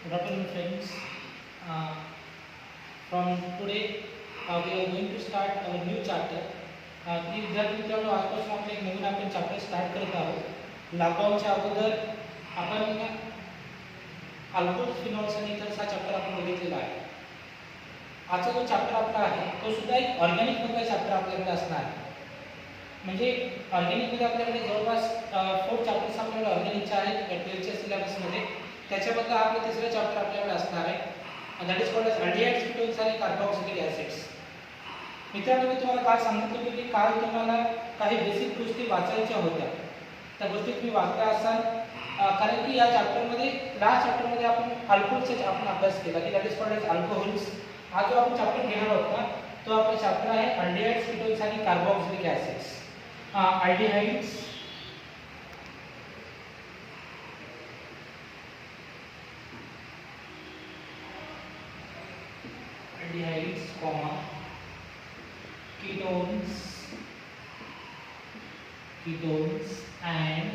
Good afternoon, friends. Uh, from today, we are going to start our new chapter. की विद्यार्थी मित्रांनो, आजपासून आपण एक नवीन चॅप्टर स्टार्ट करत आहोत. लॉकडाऊनच्या अगोदर आपण अल्कोहोल्स, फिनॉल्स आणि इथर्स हा चॅप्टर आपण बघितलेला आहे. आजचा जो चॅप्टर आपला आहे तो सुद्धा एक ऑर्गॅनिक मधला चॅप्टर आपल्याकडे असणार आहे. म्हणजे ऑर्गॅनिक मध्ये आपल्याकडे जवळपास 4 चॅप्टर्स आपल्याकडे ऑर्गॅनिकचे आहेत 12च्या सिलेबसमध्ये. त्याच्याबद्दल आपलं तिसरं चॅप्टर आपल्याकडे असणार आहे, that is called as aldehydes, ketones आणि कार्बोक्सिलिक ऍसिड्स. मित्रांनो, मी तुम्हाला काल सांगितलं होतं की काल तुम्हाला काही बेसिक गोष्टी वाचायच्या होत्या. त्या गोष्टी तुम्ही वाचल्या असाल, कारण की या चॅप्टरमध्ये लास्ट चॅप्टरमध्ये आपण अल्कोहोलचा आपण अभ्यास केला की that is called as alcohols. हा जो आपण चॅप्टर घेणार आहोत ना, तो आपला चॅप्टर आहे अल्डिहाइड्स, कीटोन्स आणि carboxylic acids. Aldehydes, aldehydes, ketones and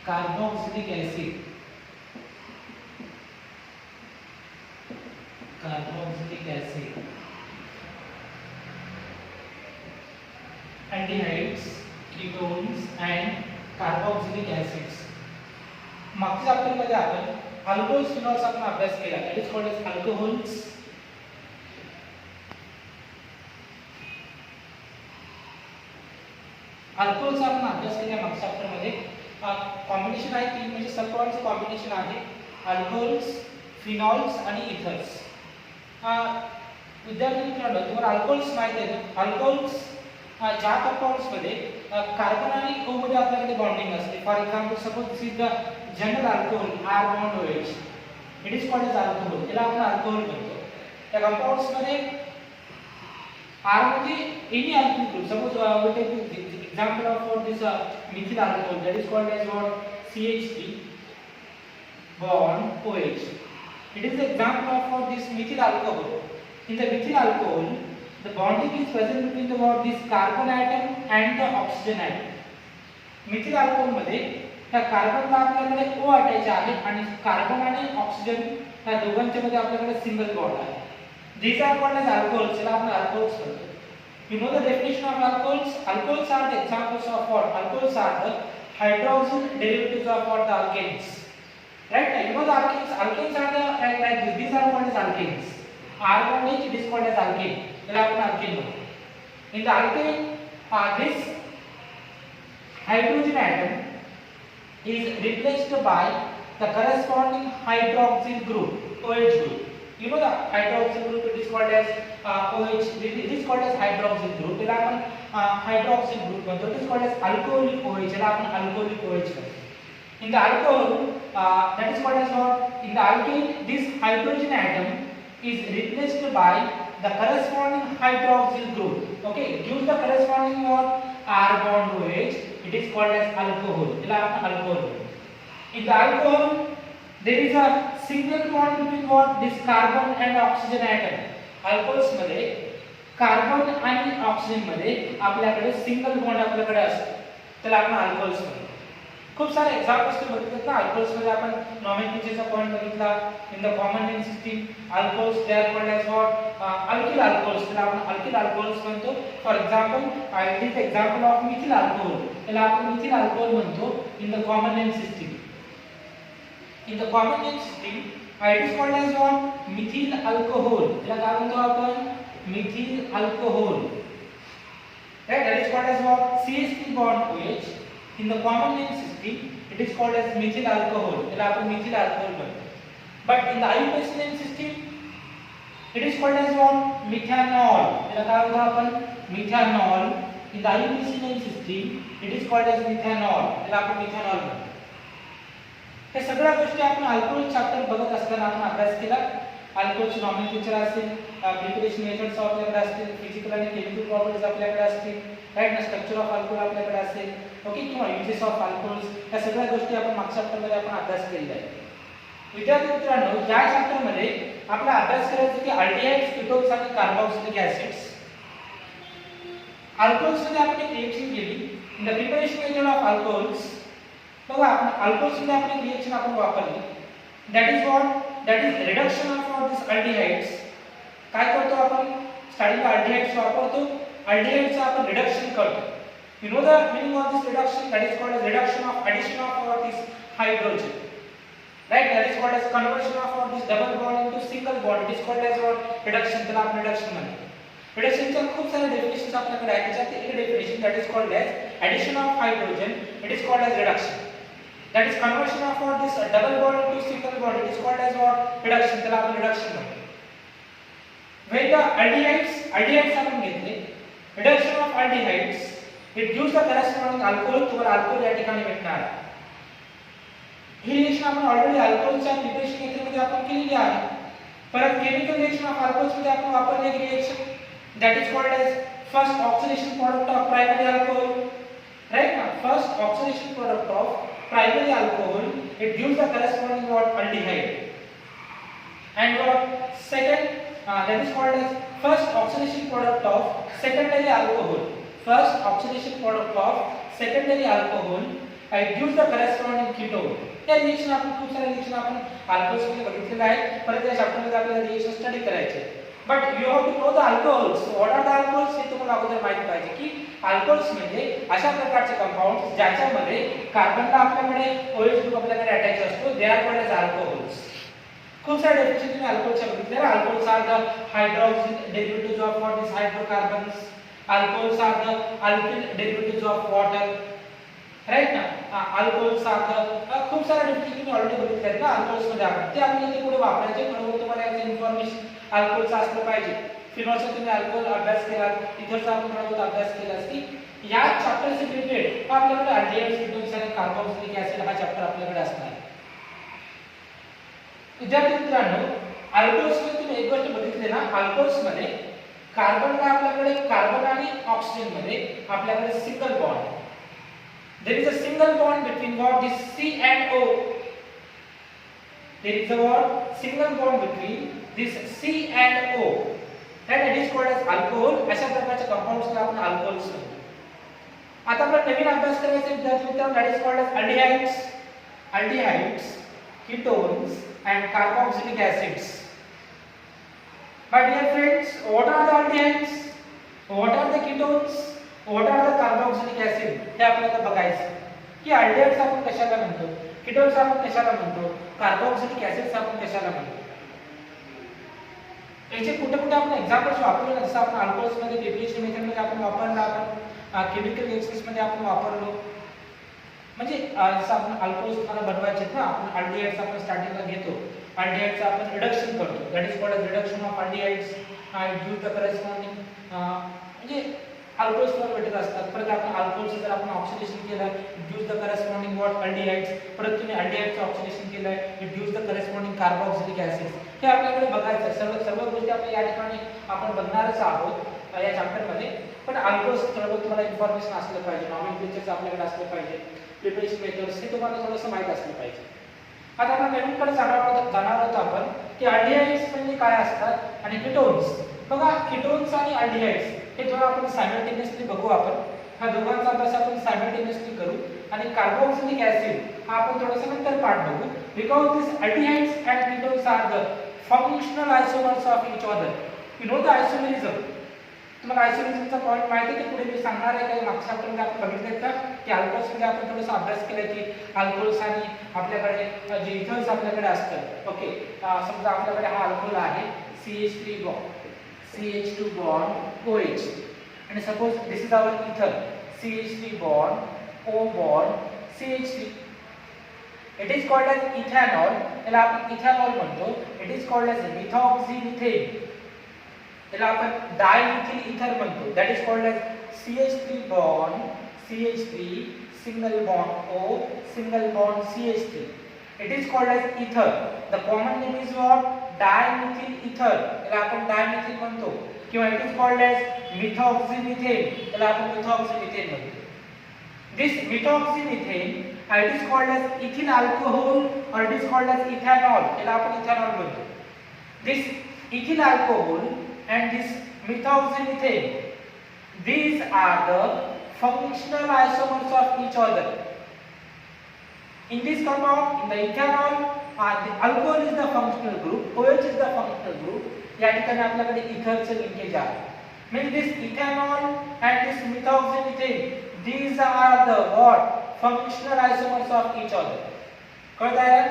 carboxylic acid. Aldehydes, ketones and carboxylic acids. मागच्या चॅप्टरमध्ये आपण अल्कोहोल्स, फिनॉल्स आपण अभ्यास केला. That is called as alcohols. अल्कोहोलचा आपण अभ्यास केला मागच्या चॅप्टरमध्ये. कॉम्बिनेशन आहे तीन, म्हणजे सल्फॉनचं कॉम्बिनेशन आहे अल्कोहोल्स, फिनॉल्स आणि इथर्स. विद्यार्थी मित्रांनो, तुम्हाला अल्कोहोल्स माहिती आहे ना. अल्कोहोल्स ज्या कंपाऊंड्स मध्ये कार्बन आणि O मध्ये आपल्याकडे बॉन्डिंग असते. For example, suppose this is the general alcohol R bond OH. It is called as alcohol. याला आपण अल्कोहोल म्हणतो. त्या कंपाऊंड्स मध्ये R मध्ये any alkyl group, suppose we take example of for this methyl alcohol, that is called as what CH3 bond OH. It is the example of for this methyl alcohol. In the methyl alcohol, the bonding is present between the what this carbon atom and the oxygen atom. methyl alcohol मध्ये त्या कार्बनला आपल्याकडे O attach आहे आणि carbon आणि oxygen या दोघांच्या मध्ये आपल्याकडे सिंगल बॉन्ड आहे. These are called as alcohols. याला आपण अल्कोहोल्स म्हणतो. You know the definition of alcohols? Alcohols are the examples of what? Alcohols are the hydroxyl derivatives of what? The alkanes. Right? You know the alkanes? Alkanes are the like this. These are called as alkanes. R bond H, it is called as alkane. याला आपण alkane म्हणतो. In the alkane, this hydrogen atom is replaced by the corresponding hydroxyl group, OH group. You know the hydroxyl group, it is called as OH. It is called as hydroxyl group. याला आपण hydroxyl group म्हणतो. It is called as alcoholic OH. याला आपण alcoholic OH म्हणतो. In the alcohol, that is called as what? In the alkane, this hydrogen atom is replaced by the corresponding hydroxyl group. Okay, it gives the corresponding what? R bond OH. It is called as alcohol. याला आपण alcohol म्हणतो. In the alcohol, there is a single bond between what? This carbon and oxygen atom. Alcohols मध्ये carbon आणि oxygen मध्ये आपल्याकडे single bond आपल्याकडे असतो. त्याला आपण अल्कोहोल्स म्हणतो. खूप सारे एक्झाम्पल्स तुम्ही बघितलेत ना. अल्कोहोल्स मध्ये आपण नॉमेनक्लेचरचा पॉइंट बघितला. In the common name system alcohols they are called as what? Alkyl alcohols. त्याला आपण अल्किल अल्कोहोल्स म्हणतो. For example, I take example of methyl alcohol. त्याला आपण मिथिल अल्कोहोल म्हणतो in the common name system. In the common name system, it is called as what? Methyl alcohol. याला काय म्हणतो आपण? Methyl alcohol. Right? That is called as what? CH3 bond OH. In the common name system, it is called as methyl alcohol. याला आपण methyl alcohol म्हणतो. But in the IUPAC name system, it is called as what? Methanol. याला काय म्हणतो आपण? Methanol. In the IUPAC name system, it is called as methanol. याला आपण methanol म्हणतो. हे सगळ्या गोष्टी आपण अल्कोहोल चॅप्टर बघत असताना आपण अभ्यास केला. अल्कोहोलचे नॉमेनक्लेचर असेल, प्रिपरेशन मेथड्स आपल्याकडे असतील, फिजिकल आणि केमिकल प्रॉपर्टीज आपल्याकडे असतील, राईट ना, स्ट्रक्चर ऑफ अल्कोहोल आपल्याकडे असेल, ओके, किंवा युजेस ऑफ अल्कोहोल्स, या सगळ्या गोष्टी आपण मागच्या चॅप्टरमध्ये आपण अभ्यास केलेला आहे. विद्यार्थी मित्रांनो, या चॅप्टरमध्ये आपला अभ्यास करायचा की अल्डिहाइड्स, कीटोन्स आणि कार्बोक्सिलिक ऍसिड्स. अल्कोहोल्स मध्ये आपण एक रिएक्शन केली. In the preparation method of alcohols, बघा आपण अल्कोहोल्स मध्ये आपण एक रिएक्शन आपण वापरली. That is what? that is reduction of all these aldehydes. काय करतो आपण स्टार्टिंगला aldehydes वापरतो, aldehydes आपण रिडक्शन करतो. You know the meaning of this reduction? That is called as reduction of addition of all this hydrogen. Right? That is called as conversion of all this double bond into single bond. It is called as what? Reduction. त्याला आपण reduction म्हणतो. Reductionच्या खूप सारे definitions आपल्याकडे आहेत. त्याच्यात एक definition that is called as addition of hydrogen. It is called as reduction. That is conversion of all this double bond into single bond. It is called as what? Reduction. त्याला आपण reduction म्हणतो. When the aldehydes आपण घेतले, reduction of aldehydes, it gives the corresponding alcohol. तुम्हाला alcohol या ठिकाणी भेटणार आहे. ही रिएक्शन आपण ऑलरेडी अल्कोहोलच्या प्रिपरेशन मेथडमध्ये आपण केलेली आहे. परत केमिकल रिएक्शन ऑफ अल्कोहोल्स मध्ये आपण वापरले एक reaction that is called as first oxidation product of primary alcohol. Right now, first oxidation product of primary alcohol, it gives the corresponding what? Aldehyde. And what? Second, that is called as first oxidation product of secondary alcohol. First oxidation product of secondary alcohol, it gives the corresponding ketone. या reaction आपण खूप सारे reaction आपण alcohols मध्ये बघितलेले आहेत. परत या चॅप्टर मध्ये आपल्याला रिएक्शन स्टडी करायचे. But you have to know the alcohols. What are the alcohols हे तुम्हाला अगोदर माहित पाहिजे की अल्कोहोल्स म्हणजे अशा प्रकारचे कंपाऊंड्स ज्याच्यामध्ये कार्बनला आपल्याकडे OH ग्रुप आपल्याकडे अटॅच असतो. They are called as alcohols. खूप सारे डेफिनेशन तुम्ही अल्कोहोलच्या बघितले. Alcohols are the hydroxyl derivatives of what is hydrocarbons. Alcohols are the alkyl derivatives of water. Right ना. अल्कोहोल्स आर द खूप सारे डेफिनेशन तुम्ही ऑलरेडी बघितले आहेत ना अल्कोहोल्स मध्ये. आपण ते आपण इथे पुढे वापरायचे. बरोबर तुम्हाला याचं इन्फॉर्मेशन अल्कोहोलचं असलं पाहिजे. फिनॉलचा तुम्ही अल्कोहोल अभ्यास केला, इथरचा आपण थोडा अभ्यास केला की या चॅप्टरचे रिलेटेड आपल्याकडे अल्डेहाइड्स, कीटोन्स आणि कार्बोक्सिलिक ऍसिड हा चॅप्टर आपल्याकडे असणार आहे. विद्यार्थी मित्रांनो, अल्कोहोल्स मध्ये तुम्ही एक गोष्ट बघितली ना, अल्कोहोल्स मध्ये कार्बनला आपल्याकडे कार्बन आणि ऑक्सिजन मध्ये आपल्याकडे single bond. There is a single bond between what? This C and O. There is a what? Single bond between this C and O. That it is called as alcohol. अशा प्रकारच्या कंपाऊंड्सला आपण alcohols म्हणतो. आता आपण नवीन अभ्यास करायचा विद्यार्थी मित्रांनो, that is called as aldehydes, ketones and carboxylic acids. My dear friends, what are the aldehydes? What are the ketones? What are the carboxylic acid? हे आपल्याला बघायचं की aldehydes आपण कशाला म्हणतो, ketones आपण कशाला म्हणतो, carboxylic acids आपण कशाला म्हणतो. याचे कुठे आपण एक्झाम्पल्स वापरले. जसं आपण अल्कोहोल्स मध्ये प्रिपरेशन मेथड मध्ये आपण वापरला, आपण केमिकल रिएक्शन्स मध्ये आपण वापरलो. म्हणजे जसं आपण अल्कोहोल्स तुम्हाला बनवायचे ना, आपण aldehydes आपण स्टार्टिंगला घेतो, aldehydes आपण रिडक्शन करतो. That is called reduction of aldehydes and use the corresponding म्हणजे अल्कोहोल्स वर भेटत असतात. परत आपण अल्कोहोल्स जर आपण ऑक्सिडेशन केलं, use the corresponding what? Aldehydes. परत तुम्ही अल्डिहाइड्सचं ऑक्सिडेशन केलं, it use the corresponding carboxylic acids. हे आपल्याकडे बघायचं. सर्व गोष्टी आपण या ठिकाणी आपण बघणारच आहोत या चॅप्टर मध्ये. पण अल्कोहोल्स थोडं तुम्हाला इन्फॉर्मेशन असलं पाहिजे, नॉमेनक्लेचर आपल्याकडे असलं पाहिजे, प्रिपरेशन मेथड्स हे तुम्हाला थोडंसं माहित असलं पाहिजे. आता आपण नवीनकडे जाणार आहोत आपण की अल्डिहाइड्स म्हणजे काय असतात आणि कीटोन्स. बघा, कीटोन्स आणि अल्डिहाइड्स हे थोडं आपण सायमल्टेनियसली बघू. आपण हा दोघांचा अभ्यास आपण सायमल्टेनियसली करू. आणि कार्बोक्सिलिक ऍसिड हा आपण थोडंसं नंतर पार्ट बघू. Because this aldehydes and ketones are the functional isomers of each other. You know the isomerism. तुम्हाला आयसोमेरिझमचा पॉइंट माहिती आहे की पुढे मी सांगणार आहे. काही मागच्या चॅप्टरमध्ये आपण बघितलं का की अल्कोहोल्स मध्ये आपण थोडासा अभ्यास केला की अल्कोहोल्स आणि आपल्याकडे जे इथर्स आपल्याकडे असतात. ओके, समजा आपल्याकडे हा अल्कोहोल आहे CH3 bond, CH2 bond OH, and suppose this is our ether, CH3 bond O bond CH3. It is called as ethanol. याला आपण इथेनॉल म्हणतो. It is called as methoxymethane. याला आपण डायमिथिल इथर म्हणतो. That is called as CH3 bond CH3 single bond O single bond CH3. It is called as ether. The common name is what? Dimethyl ether. याला आपण dimethyl म्हणतो. किंवा it is called as methoxymethane. याला आपण methoxymethane म्हणतो. This methoxymethane, it is called as ethyl alcohol or it is called as ethanol. याला आपण ethanol म्हणतो. This ethyl alcohol and this methoxymethane, these are the functional isomers of each other. In this compound, in the ethanol, the alcohol is the functional group, OH is the functional group. या ठिकाणी आपल्याकडे इथरचे linkage आहे. Means this ethanol and this methoxyethane, these are the what functional isomers of each other. कळत आहे ना?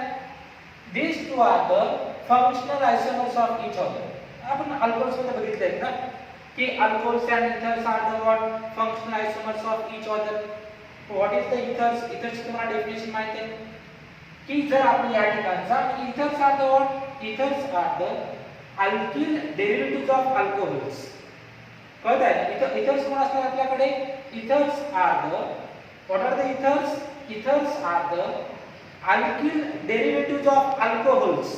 These two are the functional isomers of each other. आपण alcohols मध्ये बघितले ना की alcohols and ethers are the what functional isomers of each other. What is the ethers? Ethers ची तुम्हाला डेफिनेशन माहिती आहे की जर आपण या ठिकाणचा ethers are the what ethers are the alkyl derivatives of alcohols. कळत आहे इथं ethers कोण असतात आपल्याकडे? Ethers are the what are the ethers? Ethers are the alkyl derivatives of alcohols.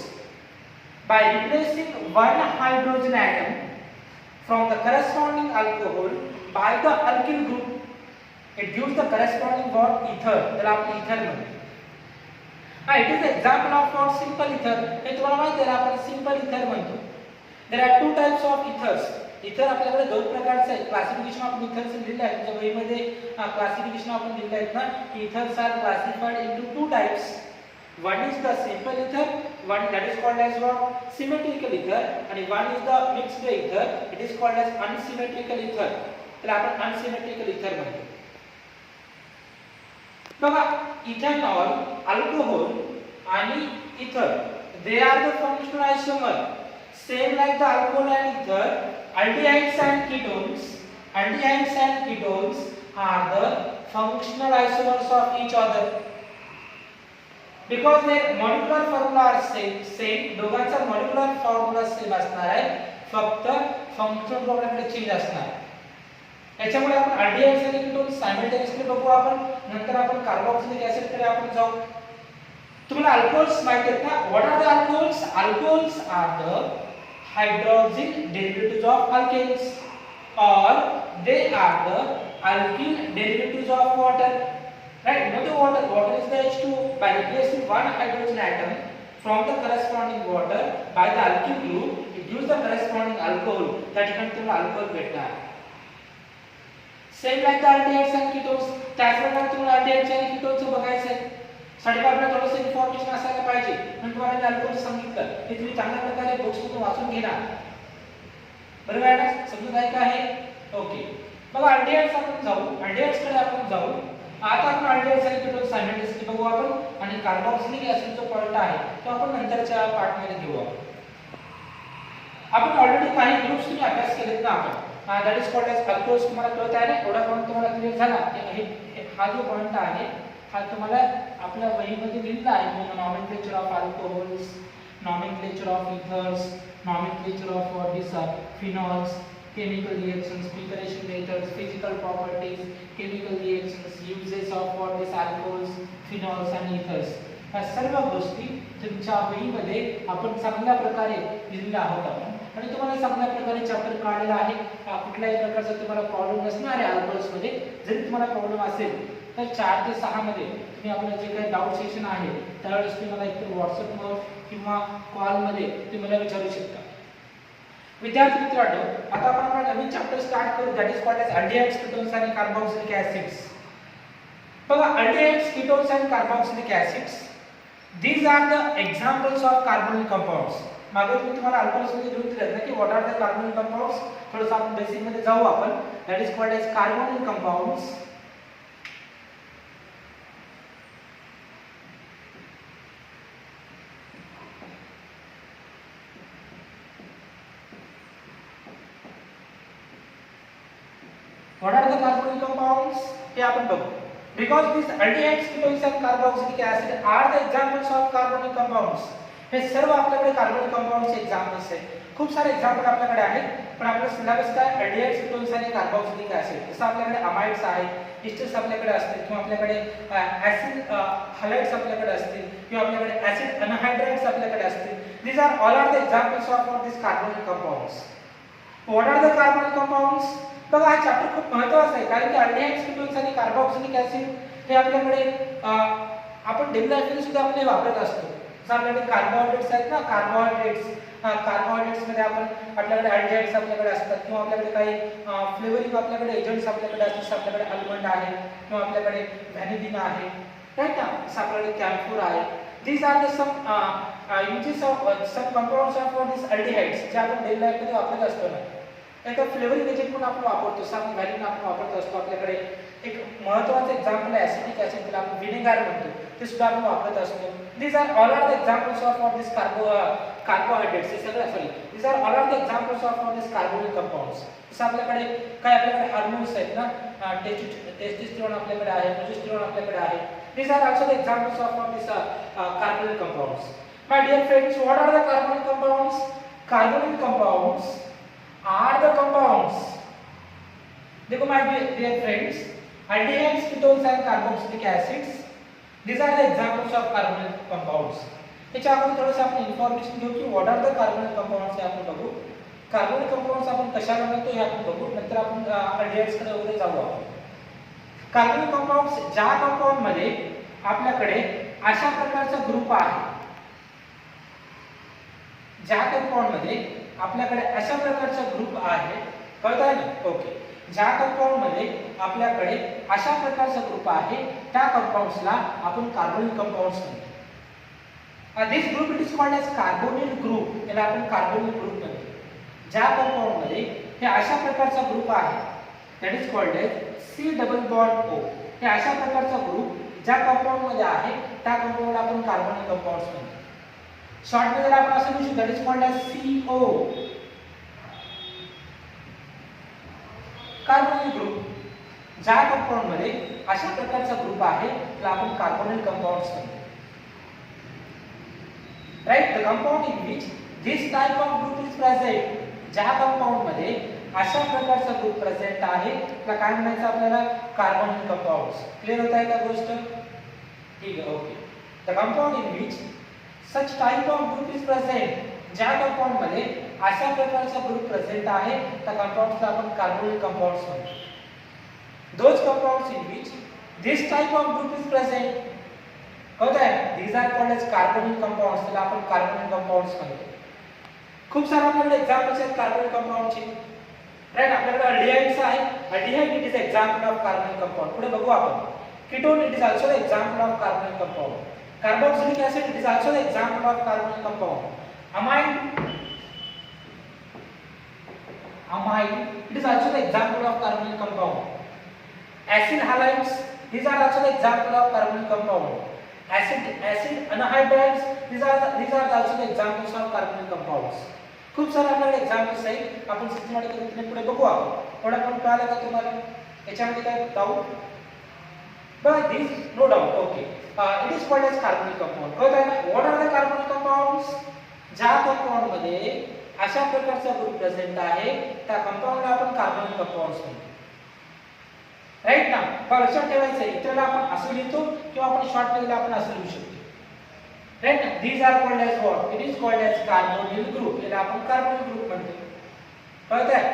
By replacing one hydrogen atom from the corresponding alcohol by the alkyl group, it gives the corresponding what ether. त्याला आपण ether म्हणतो. It is the example of what simple ether. हे तुम्हाला माहिती आहे आपण simple ether म्हणतो. There are two types of ethers. Ether आपल्याकडे दोन प्रकारचे आहेत. क्लासिफिकेशन ऑफ ethers दिलेले आहे. तुमच्या वहीमध्ये क्लासिफिकेशन आपण दिलेले आहेत ना की ethers are classified into two types. One is the simple ether, one that is called as what symmetrical ether, and one is the mixed ether. It is called as unsymmetrical ether. त्याला आपण unsymmetrical ether म्हणतो. बघा ethanol, alcohol आणि इथर they are the functional isomer same like the alcohol and ether. Aldehydes and ketones are the functional isomers of each other because their molecular formula are same. दोघांचा molecular formula same असणार आहे, फक्त functional formula change असणार आहे. याच्यामुळे आपण aldehydes आणि ketones simultaneously बघू आपण. नंतर आपण कार्बोक्सिलिक ऍसिड कडे आपण जाऊ. तुम्हाला अल्कोहोल्स माहिती आहेत ना? What are the alcohols? Alcohols are the hydroxyl derivatives of alkanes or they are the alkyl derivatives of water. Right? You know the water is the H2O. By replacing one hydrogen atom from the corresponding water by the alkyl group, it gives the corresponding alcohol. त्या ठिकाणी तुम्हाला alcohol भेटणार. Same like the aldehydes and ketones. त्याचप्रमाणे तुम्हाला aldehydes आणि ketones बघायचं आहे. साठी आपल्याला थोडंसं इन्फॉर्मेशन असायला पाहिजे. म्हणून तुम्हाला मी अल्कोहोल सांगितलं हे तुम्ही चांगल्या प्रकारे बुक्समधून वाचून घेणार. बरोबर आहे ना? समजून आहे का हे? ओके. बघा अल्डिहाइड्स आपण जाऊ. अल्डिहाइड्स कडे आपण जाऊ. आता आपण अल्डिहाइड्स आणि कीटोन्स सायमल्टेनियसली बघू आपण आणि कार्बोक्सिलिक ऍसिड जो पॉइंट आहे तो आपण नंतरच्या पार्ट मध्ये घेऊ. आपण ऑलरेडी काही ग्रुप्स तुम्ही अभ्यास केलेत ना आपण. that is called as alcohols. तुम्हाला कळत आहे ना? एवढा पॉइंट तुम्हाला क्लिअर झाला की हा जो पॉइंट आहे हा तुम्हाला आपल्या वहीमध्ये लिहिला आहे. Nomenclature of alcohols, nomenclature of ethers, nomenclature of what this are phenols, chemical reactions, preparation methods, physical properties, chemical reactions, uses of what this alcohols, phenols and ethers. या सर्व गोष्टी तुमच्या वहीमध्ये आपण चांगल्या प्रकारे लिहिलेल्या आहोत आपण. आणि तुम्हाला चांगल्या प्रकारे चॅप्टर काढलेला आहे. कुठल्याही प्रकारचा तुम्हाला प्रॉब्लेम नसणार आहे अल्कोहोल्स मध्ये. जरी तुम्हाला प्रॉब्लेम असेल तर 4 ते 6 मध्ये तुम्ही आपलं जे काही डाऊट सेशन आहे त्यावेळेस तुम्ही मला एकतर WhatsApp वर किंवा कॉल मध्ये तुम्ही मला विचारू शकता. विद्यार्थी मित्रांनो, आता आपण आपला नवीन चॅप्टर स्टार्ट करू. That is called as aldehydes, ketones आणि कार्बोक्सिलिक ऍसिड्स. बघा अल्डिहाइड्स, कीटोन्स आणि carboxylic acids, these are the examples of carbonyl compounds. मागे मी तुम्हाला अल्कोहोल्स मध्ये लिहून दिलं ना की what are the carbonyl compounds. थोडंसं आपण बेसिक मध्ये जाऊ आपण. That is called as carbonyl compounds. What are the carbonyl compounds? हे आपण बघू. Because these aldehydes, ketones and carboxylic acid are the examples of carbonyl compounds. हे सर्व आपल्याकडे कार्बोनिल कंपाउंड्सचे एक्झाम्पल्स आहेत. खूप सारे एक्झाम्पल आपल्याकडे आहेत. पण आपला सिलेबस काय? अल्डिहाइड्स, कीटोन्स आणि कार्बोक्सिलिक ऍसिड. जसं आपल्याकडे अमाइड्स आहेत, इस्टर्स आपल्याकडे असतील किंवा आपल्याकडे ऍसिड हॅलाइड्स आपल्याकडे असतील किंवा आपल्याकडे ऍसिड अनहाइड्राइड्स आपल्याकडे असतील. These are all are the examples of what these carbonyl compounds. What are the carbonyl compounds? बघा हा चॅप्टर खूप महत्त्वाचा आहे कारण की अल्डिहाइड्स, कीटोन्स आणि कार्बोक्सिलिक ऍसिड हे आपल्याकडे आपण डेली लाईफमध्ये सुद्धा आपण हे वापरत असतो. जसं आपल्याकडे कार्बोहायड्रेट्स आहेत ना, कार्बोहायड्रेट्स मध्ये आपल्याकडे अल्डिहाइड्स आपल्याकडे असतात किंवा आपल्याकडे काही फ्लेवरिंग आपल्याकडे एजंट्स आपल्याकडे असतात. आपल्याकडे आल्मंड आहे किंवा आपल्याकडे व्हॅनिलिन आहे राइट ना. आपल्याकडे कॅम्फोर आहे. these are the some uses of some compounds of this aldehydes जे आपण डेली लाईफ मध्ये वापरत असतो ना. एका फ्लेवरिंग एजंट पण आपण वापरतो. साम व्हॅल्यून आपण वापरत असतो. आपल्याकडे एक महत्त्वाचं एक्झाम्पल आहे ॲसिटिक ॲसिड, त्याला आपण व्हिनेगर म्हणतो, ते सुद्धा आपण वापरत असतो. these are all are the examples of this carbohydrates. हे सगळं sorry these are all are the examples of this carbonyl compounds. जसं आपल्याकडे आपल्याकडे हार्मोन्स आहेत ना, टेस्टोस्टेरोन आपल्याकडे आहे, प्रोजेस्टेरोन आपल्याकडे आहे. these are also the examples of this carbonyl compounds. My dear friends, what are the carbonyl compounds? Carbonyl compounds are the compounds. देखो my dear friends, aldehydes, ketones and carboxylic acids, these are the examples of carbonyl compounds. याच्या अगोदर थोडंसं आपण information घेऊ की what are the carbonyl compounds हे आपण बघू. कार्बोनिल कंपाऊंड्स आपण कशाला म्हणतो हे आपण बघू. नंतर आपण aldehydes कडे वगैरे जाऊ. आपण कार्बोनिल कंपाऊंड्स ज्या कंपाऊंड मध्ये आपल्याकडे अशा प्रकारचा ग्रुप आहे, ज्या कंपाऊंड मध्ये आपल्याकडे अशा प्रकारचा ग्रुप आहे, कळतंय ना? ओके. ज्या कंपाऊंड मध्ये आपल्याकडे अशा प्रकारचा ग्रुप आहे त्या कंपाऊंड्सला आपण कार्बोनिल कंपाऊंड्स म्हणतो. This group it is called as carbonyl group. याला आपण कार्बोनिल ग्रुप म्हणतो. ज्या कंपाऊंड मध्ये हे अशा प्रकारचा ग्रुप आहे that is called as C double bond O. हे अशा प्रकारचा ग्रुप ज्या कंपाऊंड मध्ये आहे त्या कंपाऊंडला आपण कार्बोनिल कंपाऊंड्स म्हणतो. शॉर्ट मध्ये आपण असं लिहू शकतो that is called as CO. Carbonyl group ज्या कंपाऊंड मध्ये अशा प्रकारचा ग्रुप आहे त्याला आपण कार्बोनिल कंपाऊंड्स म्हणतो. Right. The compound in which this type of group is present. ज्या कंपाऊंड मध्ये अशा प्रकारचा ग्रुप प्रेझेंट आहे त्याला काय म्हणायचं आपल्याला? Carbonyl compounds. क्लियर होत आहे का गोष्ट? ठीक आहे. Okay. The compound in which such type of group is present. ज्या कंपाऊंड मध्ये अशा प्रकारचा ग्रुप प्रेझेंट आहे त्या कंपाऊंड्सला आपण कार्बोनिल कंपाऊंड्स म्हणतो. Those compounds in which this type of group is present होता है, these are called as carbonyl compounds. त्याला आपण कार्बोनिल कंपाऊंड्स म्हणतो. खूप सारे आपल्याकडे एक्झाम्पल्स आहेत कार्बोनिल कंपाऊंडचे. राइट. आपल्याकडे अल्डिहाइड्स आहे. Aldehyde it is example of carbonyl compound. पुढे बघू आपण. Ketone it is also the example of carbonyl compound. Carboxylic acid it is also the example of carbonyl compound. amine it is also the example of carbonyl compound. Acid halides these are also the example of carbonyl compound. Acid anhydrides these are also the examples of carbonyl compounds. खूप सारे आपल्याकडे examples आहेत. आपण systematic पद्धतीने पुढे बघू. आपण थोडा पण कळालं का तुम्हाला? याच्यामध्ये काय doubt? But this no doubt. Okay. It is called as carbonyl compound. कळत आहे ना? What are the carbonyl compounds? ज्या कंपाऊंड मध्ये अशा प्रकारचा ग्रुप प्रेझेंट आहे त्या कंपाऊंडला आपण कार्बोनिल कंपाऊंड्स म्हणतो. राइट ना? पण लक्षात ठेवायचं आहे इतरला आपण असं लिहितो किंवा आपण शॉर्ट मध्ये आपण असं लिहू शकतो. राइट ना? these are called as what? It is called as carbonyl group. याला आपण कार्बोनिल ग्रुप म्हणतो. कळत आहे?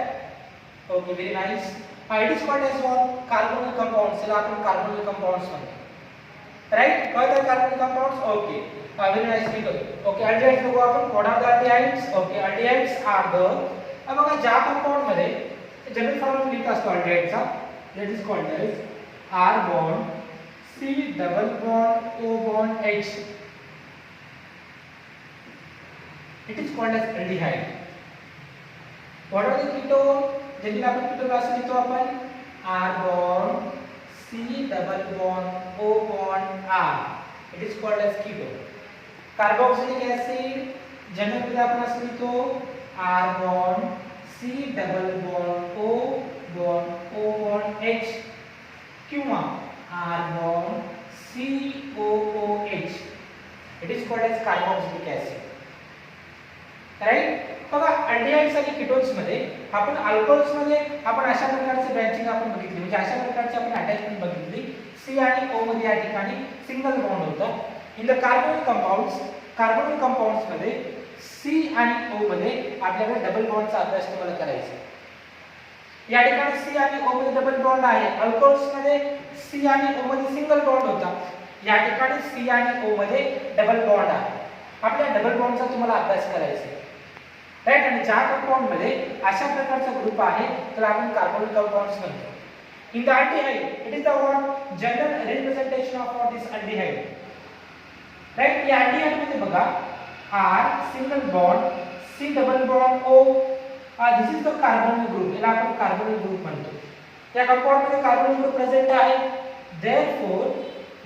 Okay. Very nice. It is called as what? Carbonyl compounds. याला आपण कार्बोनिल कंपाऊंड्स म्हणतो. राइट. कळत आहे carbonyl compounds? Okay. Very nice. Okay. Aldehydes बघू आपण. What are the aldehydes? Okay. Aldehydes are the बघा ज्या कंपाऊंड मध्ये जनरल फॉर्म्युला लिहित असतो अल्डिहाइडचा that is called as R bond C double bond O bond H. It is called as aldehyde. What are the ketone? ज्याची आपण ketone असं लिहितो आपण R bond C double bond O bond R. It is called as ketone. Carboxylic acid general मध्ये आपण असं लिहितो R bond C double bond O bond O bond H किंवा R bond COOH. It is called as carboxylic acid. Right. बघा aldehydes आणि ketones मध्ये आपण alcohols मध्ये आपण अशा प्रकारचे ब्रँचिंग आपण बघितली, म्हणजे अशा प्रकारची आपण अटॅचमेंट बघितली. C आणि O मध्ये या ठिकाणी सिंगल बॉन्ड होता. इन द कार्बोनिल कंपाऊंड्स मध्ये C आणि O मध्ये आपल्याला डबल बॉन्डचा अभ्यास तुम्हाला करायचा आहे. या ठिकाणी C आणि O मध्ये डबल बॉन्ड आहे. अल्कोहोल्स मध्ये C आणि O मध्ये सिंगल बॉन्ड होता. या ठिकाणी C आणि O मध्ये डबल बॉन्ड आहे. आपल्या डबल बॉन्डचा तुम्हाला अभ्यास करायचा आहे. राइट. आणि ज्या कंपाऊंड मध्ये अशा प्रकारचा ग्रुप आहे त्याला आपण कार्बोनिल कंपाऊंड्स म्हणतो. In the aldehyde, it is the what general representation of what is aldehyde. Right? या aldehyde मध्ये बघा R single bond, C double bond O. This is the carbonyl group. याला आपण carbonyl group म्हणतो. या compound मध्ये carbonyl group present आहे. Therefore,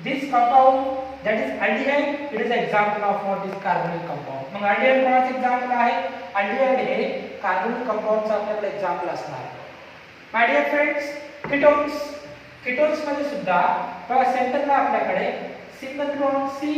this compound that is aldehyde, it is an example of what is carbonyl compound. मग aldehyde कोणाचे example आहे? Aldehyde हे carbonyl compound चा आपल्याकडे example असणार आहे. My dear friends, ketones. Ketones मध्ये सुद्धा बघा सेंटरला आपल्याकडे single bond C,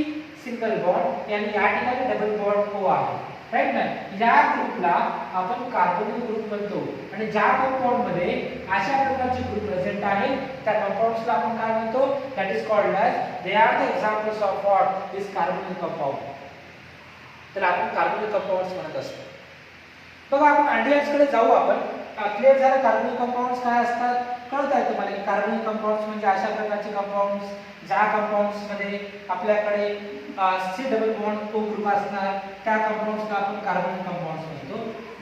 single bond यानी या ठिकाणी डबल बॉन्ड O आहे. राइट ना? या ग्रुपला आपण कार्बोनिल ग्रुप म्हणतो आणि ज्या कंपाउंड मध्ये अशा प्रकारचे ग्रुप प्रेझेंट आहेत त्या कंपाउंड्सला आपण काय म्हणतो? That is called as they are the examples of what this carbonyl compound. तर आपण कार्बोनिल कंपाउंड्स म्हणत असतो. बघा आपण अल्डिहाइड्स कडे जाऊ. आपण क्लिअर झालं कार्बोनिल कंपाउंड्स काय असतात? कळत आहे तुम्हाला की कार्बोनिल कंपाउंड्स म्हणजे अशा प्रकारचे कंपाउंड्स ज्या कंपाउंड्स मध्ये आपल्याकडे C double bond O group असणार त्या कंपाउंड्सला आपण कार्बोनिल कंपाउंड्स म्हणतो.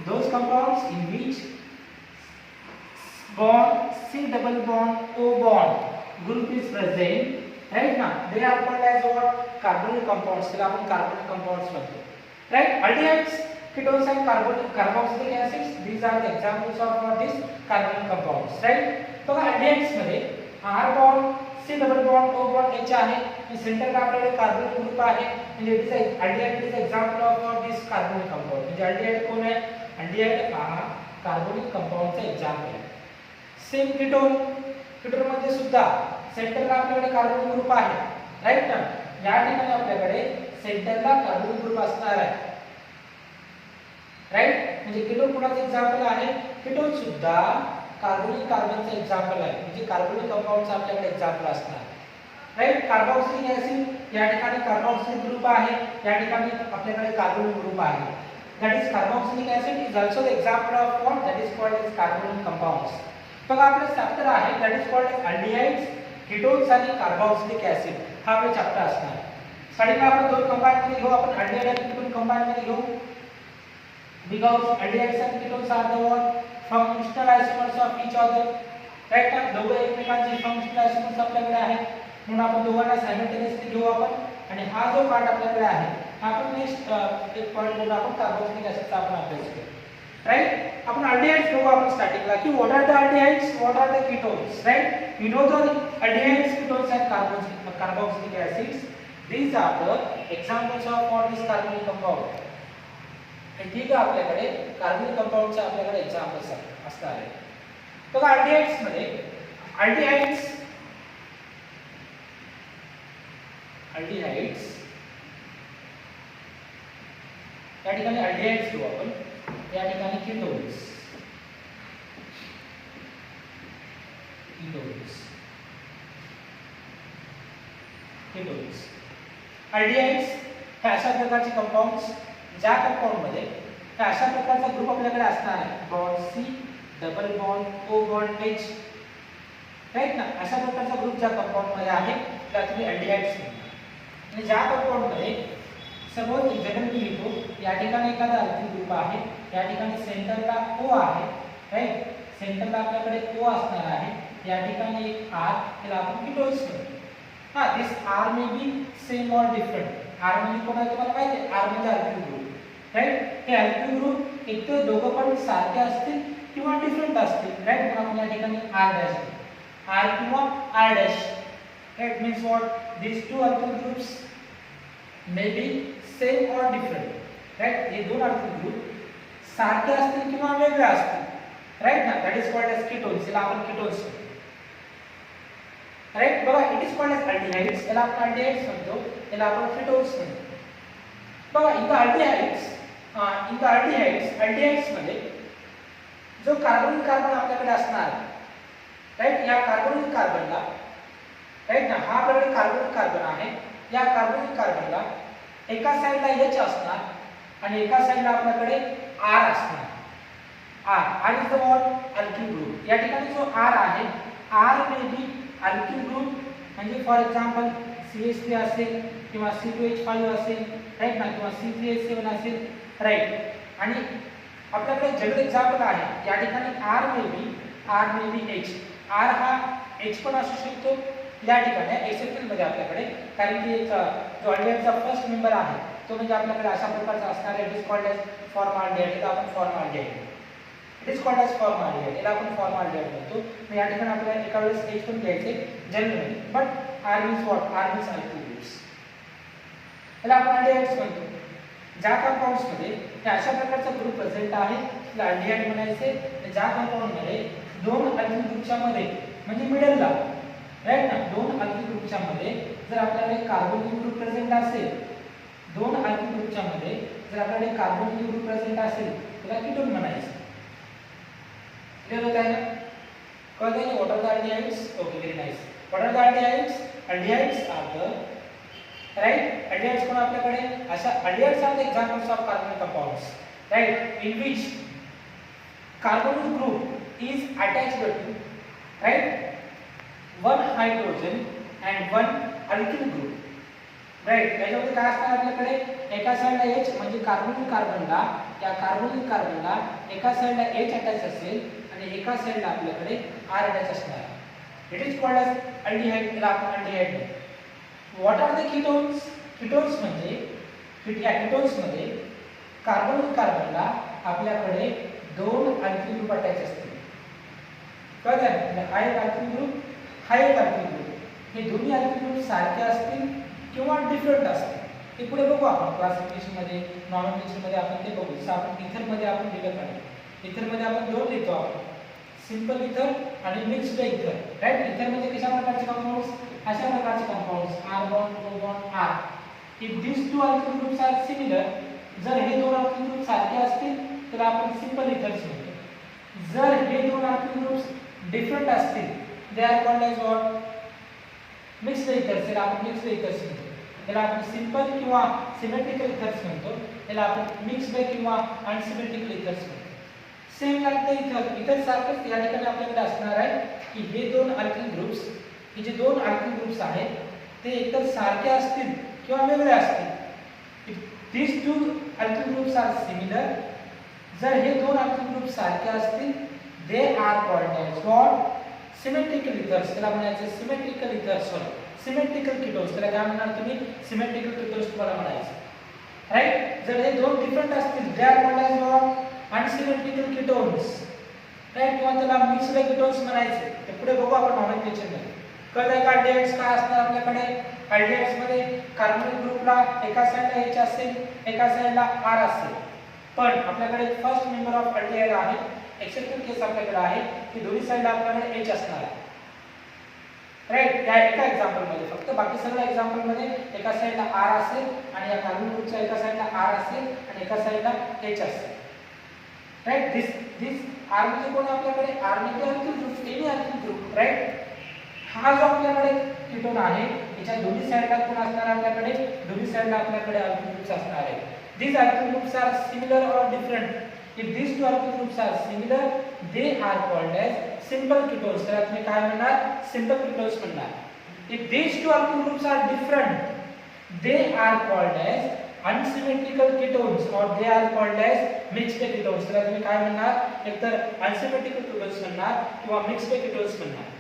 Those compounds in which bond C double bond O bond group is present, right ना, they are called as what carbonyl compounds. त्याला आपण कार्बोनिल कंपाउंड्स म्हणतो. Right? Aldehydes, ketones and carboxylic acids, these are the examples of what is carbonyl compounds. Right? बघा aldehydes मध्ये R bond C double bond O bond H आहे आणि सेंटरला आपल्याकडे carbonyl group आहे. म्हणजे it is aldehyde is example of what this carbonyl compound. म्हणजे aldehyde कोण आहे? अल्डिहाइड हा कार्बोनिल कंपाउंडचा एक्झाम्पल आहे. Same ketone. कीटोन मध्ये सुद्धा सेंटरला आपल्याकडे कार्बोनिल ग्रुप आहे. राइट ना? या ठिकाणी आपल्याकडे सेंटरला कार्बोनिल ग्रुप असणार आहे. राइट? म्हणजे कीटोन कोणाचे एक्झाम्पल आहे? कीटोन सुद्धा कार्बोनिल कार्बनचे एक्झाम्पल आहे. म्हणजे कार्बोनिल कंपाउंडचा आपल्याकडे एक्झाम्पल असणार. राइट? कार्बोक्सिलिक ऍसिड या ठिकाणी कार्बोक्सिलिक ग्रुप आहे, या ठिकाणी आपल्याकडे कार्बोनिल ग्रुप आहे. That is carboxylic acid is also the example of what that is called as carbonyl compounds. बघा आपला चॅप्टर आहे that is called as aldehydes, ketones आणि कार्बोक्सिलिक ऍसिड. हा आपला चॅप्टर असणार. स्टार्टिंगला आपण दोन कंबाईन मध्ये घेऊ. आपण अल्डिहाइड आणि कीटोन कंबाईन मध्ये घेऊ. Because aldehydes and ketones are the what functional isomers of each other. Right? दोघे एकमेकांचे functional isomers आपल्याकडे आहेत. म्हणून आपण दोघांना सायमल्टेनियसली घेऊ आपण. आणि हा जो पार्ट आपल्याकडे आहे हा आपण नेक्स्ट एक पॉइंट म्हणून आपण कार्बोक्सिलिक ऍसिडचा आपण अभ्यास करू. राइट? आपण अल्डिहाइड्स बघू आपण स्टार्टिंगला की what are the aldehydes, what are the ketones. Right? You know the aldehydes, ketones and carboxylic acids. These are the examples of what is carbonyl compound. ठीक आहे, आपल्याकडे कार्बोनिल कंपाउंडचे आपल्याकडे एक्झाम्पल्स असणार आहे. बघा अल्डिहाइड्स मध्ये अल्डिहाइड्स या ठिकाणी अल्डिहाइड्स घेऊ आपण. या ठिकाणी कीटोन्स अल्डिहाइड्स हे अशा प्रकारचे कंपाउंड्स ज्या कंपाउंड मध्ये अशा प्रकारचा ग्रुप आपल्याकडे असणार आहे. Bond C double bond O bond H. Right ना? अशा प्रकारचा ग्रुप ज्या कंपाउंड मध्ये आहे त्याला तुम्ही अल्डिहाइड्स म्हणता. आणि ज्या कंपाउंड मध्ये सपोज जनरली लिहितो या ठिकाणी एखादा अल्किल ग्रुप आहे, या ठिकाणी सेंटरला O आहे. राइट? सेंटरला आपल्याकडे O असणार आहे. या ठिकाणी एक R, त्याला आपण कीटोन्स म्हणतो. हां, दिस R मे बी सेम और डिफरंट. R म्हणजे कोण आहे तुम्हाला माहिती आहे? R म्हणजे अल्किल ग्रुप. राइट? हे अल्किल ग्रुप एक तर दोघं पण सारखे असतील किंवा डिफरंट असतील. राइट? म्हणून आपण या ठिकाणी R डॅश R किंवा R dash. Right? Means what these two alkyl groups may be same or different. Right? हे दोन अल्किल ग्रुप सारखे असतील किंवा वेगळे असतील. राइट ना? That is called as ketones. याला आपण कीटोन्स म्हणतो. राइट? बघा it is called as aldehydes. याला आपण अल्डिहाइड्स म्हणतो, याला आपण कीटोन्स म्हणतो. बघा इन द अल्डिहाइड्स अल्डिहाइड्स मध्ये जो कार्बोनिल कार्बन आपल्याकडे असणार. राइट? या कार्बोनिल कार्बनला, राइट ना, हा आपल्याकडे कार्बोनिल कार्बन आहे. या कार्बोनिल कार्बनला एका साइडला H असणार आणि एका साइडला आपल्याकडे R असणार. R is the what alkyl group. या ठिकाणी जो R आहे R may be alkyl group. म्हणजे फॉर एक्झाम्पल CH3 असेल किंवा C2H5 असेल. राइट ना? किंवा C3H7 असेल. राइट? आणि आपल्याकडे जनरल एक्झाम्पल आहे या ठिकाणी R may be H. R हा H पण असू शकतो या ठिकाणी एक्सेप्शन मध्ये आपल्याकडे, कारण की जो अल्डिहाइडचा फर्स्ट मेंबर आहे तो म्हणजे आपल्याकडे अशा प्रकारचा असणार आहे. It is called as formaldehyde. याला आपण formaldehyde, it is called as formaldehyde, याला आपण फॉर्मल्डिहाइड म्हणतो. मग या ठिकाणी आपल्याला एका वेळेस H पण घ्यायचे generally, but R means what, R means alkyl groups, याला आपण अल्डिहाइड्स म्हणतो. ज्या कंपाऊंड्स मध्ये हे अशा प्रकारचा ग्रुप प्रेझेंट आहे त्याला अल्डिहाइड म्हणायचे. ज्या कंपाऊंड मध्ये दोन अल्किल ग्रुपच्या मध्ये म्हणजे मिडलला, राईट ना, दोन अल्किल ग्रुपच्या मध्ये जर आपल्याकडे कार्बोनिल ग्रुप प्रेझेंट असेल, दोन अल्किल ग्रुपच्या मध्ये जर आपल्याकडे कार्बोनिल ग्रुप प्रेझेंट असेल त्याला कीटोन म्हणायचं. क्लियर होत आहे ना? कळतंय की what are the aldehydes? Okay, very nice. What are the aldehydes? Aldehydes are the right, aldehydes कोण आपल्याकडे अशा aldehydes are the examples of carbonic compounds, right, in which carbonyl group is attached to right one hydrogen and one alkyl group, right. याच्यामध्ये काय असणार आपल्याकडे, एका साइडला H म्हणजे कार्बोनिल कार्बनला, या कार्बोनिल कार्बनला एका साइडला H अटॅच असेल आणि एका साइडला आपल्याकडे R अटॅच असणार. It is called as aldehyde, याला आपण अल्डिहाइड म्हणतो. What are the ketones? Ketones म्हणजे या कीटोन्स मध्ये कार्बोनिल कार्बनला आपल्याकडे दोन अल्किल ग्रुप अटॅच असतील. कळलं? हा एक अल्किल ग्रुप, हा एक अल्किल ग्रुप. हे दोन्ही अल्किल ग्रुप सारखे असतील किंवा डिफरंट असतील. ते पुढे बघू आपण क्लासिफिकेशन मध्ये, नॉमेनक्लेचर मध्ये आपण ते बघू. जसं आपण इथर मध्ये आपण लिहिलं आहे, इथर मध्ये आपण दोन लिहितो आपण, सिंपल इथर आणि मिक्स्ड इथर, राइट. इथर म्हणजे कशा प्रकारचे कंपाऊंड्स, अशा प्रकारचे compounds R bond O bond R. If this two alkyl groups are similar, जर हे दोन अल्किल ग्रुप सारखे असतील तर आपण सिंपल इथर्स म्हणतो. जर हे दोन अल्किल ग्रुप्स डिफरंट असतील, they are called as what, mixed ethers. याला आपण मिक्स्ड इथर्स म्हणतो. याला आपण सिंपल किंवा सिमेट्रिकल इथर्स म्हणतो. याला आपण मिक्स्ड किंवा अनसिमेट्रिकल इथर्स म्हणतो. सेम लाईक द इथर, इथर सारखंच या ठिकाणी आपल्याकडे असणार आहे की हे दोन अल्किल ग्रुप्स, हे जे दोन अल्किल ग्रुप्स आहेत ते एकतर सारखे असतील किंवा वेगळे असतील. these two alkyl groups are similar, जर हे दोन अल्किल ग्रुप सारखे असतील, they are called as what, symmetrical ethers. त्याला म्हणायचं सिमेट्रिकल इथर्स, सिमेट्रिकल कीटोन्स. त्याला काय म्हणणार तुम्ही, सिमेट्रिकल कीटोन्स तुम्हाला म्हणायचं, राइट. जर हे दोन डिफरंट असतील, they are called as what, unsymmetrical ketones, right, किंवा त्याला मिक्स्ड कीटोन्स म्हणायचे. ते पुढे बघू आपण नॉमेनक्लेचर मध्ये. कळलं का? अल्डिहाइड्स काय असणार आपल्याकडे, अल्डिहाइड्स मध्ये कार्बोनिल ग्रुपला एका साइडला H असेल, एका साइडला R असेल. पण आपल्याकडे फर्स्ट मेंबर ऑफ अल्डिहाइड आहे, एक्सेप्शन केस आपल्याकडे आहे की दोन्ही साइडला आपल्याकडे H असणार आहे, राइट. या एका एक्झाम्पल मध्ये फक्त, बाकी सगळ्या एक्झाम्पल मध्ये एका साइडला R असेल आणि या कार्बन ग्रुपच्या एका साइडला R असेल आणि एका साइडला H असेल, राइट. दिस R म्हणजे कोण आपल्याकडे, R म्हणजे alkyl group, any alkyl group, right. हा जो आपल्याकडे कीटोन आहे याच्या दोन्ही साइडला कोण असणार आपल्याकडे, दोन्ही साइडला आपल्याकडे अल्किल ग्रुप्स असणार आहे. these alkyl groups are similar or different. if these two alkyl groups are similar, they are called as simple ketones. तर तुम्ही काय म्हणणार, simple ketones म्हणणार. if these two alkyl groups are different, they are called as unsymmetrical ketones or they are called as mixed ketones. तर तुम्ही काय म्हणणार, एकतर unsymmetrical ketones म्हणणार किंवा mixed ketones म्हणणार.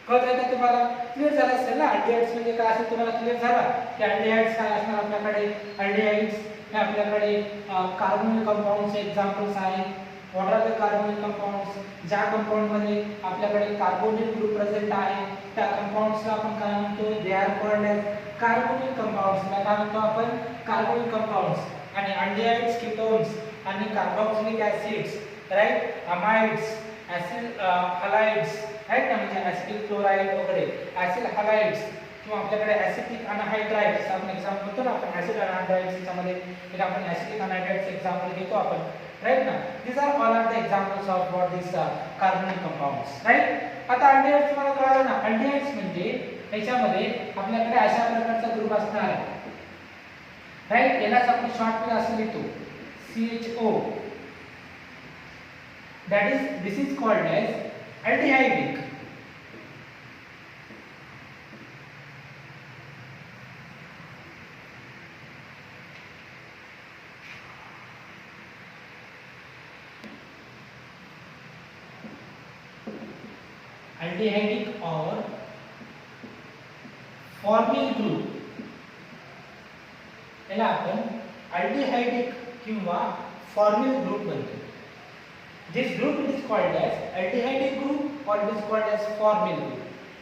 कळतंय का तुम्हाला? क्लिअर झालं असेल ना. अल्डिहाइड्स म्हणजे काय असेल तुम्हाला क्लिअर झाला की अल्डिहाइड्स काय असणार आपल्याकडे. अल्डिहाइड्स हे आपल्याकडे कार्बोनिल कंपाऊंड्सचे एक्झाम्पल्स आहेत. What are the carbonyl compounds, ज्या कंपाऊंड मध्ये आपल्याकडे कार्बोनिल ग्रुप प्रेझेंट आहे त्या कंपाऊंड्सला आपण काय म्हणतो, they are called as carbonyl compounds. काय म्हणतो आपण, कार्बोनिल कंपाऊंड्स. आणि अल्डिहाइड्स, कीटोन्स आणि carboxylic acids, right, amides, acid halides, right ना, म्हणजे ऍसिटिक क्लोराइड वगैरे, ऍसिड हलाइड्स किंवा आपल्याकडे ऍसिटिक अनहाइड्राइड्स. आपण एक्झाम्पल म्हणतो ना आपण ऍसिड अनहाइड्राइड्स, त्यामध्ये एक आपण ऍसिटिक अनहाइड्राइड्स एक्झाम्पल घेतो आपण, राइट ना. these are all are the examples of what these carbonic compounds, right. आता अल्डिहाइड्स तुम्हाला कळलं ना. अल्डिहाइड्स म्हणजे त्याच्यामध्ये आपल्याकडे अशा प्रकारचा ग्रुप असणार आहे, राइट. यालाच आपण शॉर्ट मध्ये असं लिहितो CHO. that is, this is called as aldehydic. Aldehydic और फॉर्मिल ग्रुप याला आपण अल्डिहाइडिक किंवा फॉर्मिल ग्रुप म्हणतो. This group is called as aldehydic group or it is called as formyl group.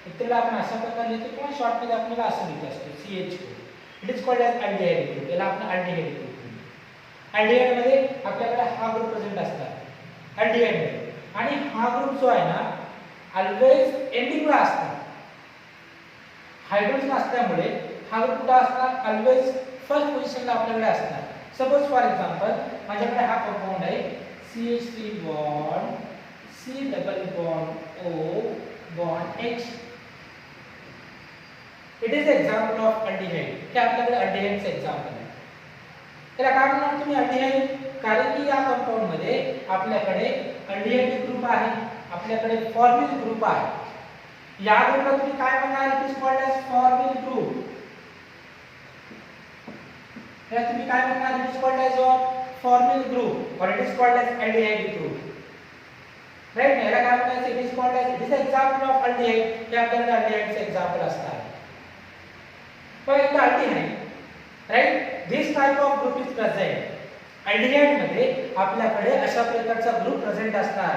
इतरला आपण अशा प्रकारे लिहितो किंवा शॉर्ट मध्ये आपल्याला असं लिहितो असतो CH group. It is called as aldehydic group. याला आपण aldehydic group म्हणतो. aldehyde मध्ये आपल्याकडे हा ग्रुप प्रेझेंट असतात aldehyde मध्ये आणि हा ग्रुप जो आहे ना ऑलवेज एंडिंगला असतो. हायड्रोजन असल्यामुळे हा ग्रुप कुठे असणार ऑलवेज फर्स्ट पोझिशनला आपल्याकडे असणार. सपोज फॉर एक्झाम्पल माझ्याकडे हा कंपाऊंड आहे CH3 bond C double bond O bond H. It is example of aldehyde. हे आपल्याकडे aldehydeचे एक्झाम्पल आहे. त्याला काय म्हणणार तुम्ही aldehyde? कारण की या कंपाऊंड मध्ये आपल्याकडे aldehydic ग्रुप आहे, आपल्याकडे फॉर्मिल ग्रुप आहे. या ग्रुपला तुम्ही काय म्हणणार? It is called as formyl group. याला तुम्ही काय म्हणणार? It is called as formyl group or it is called as aldehydic group. Right? याला काय म्हणायचं? It is called as, it is example of aldehyde. हे आपल्याकडे aldehydeचे एक्झाम्पल असतात. पण in the aldehyde, right? This type of group is present. aldehyde मध्ये आपल्याकडे अशा प्रकारचा ग्रुप प्रेझेंट असणार.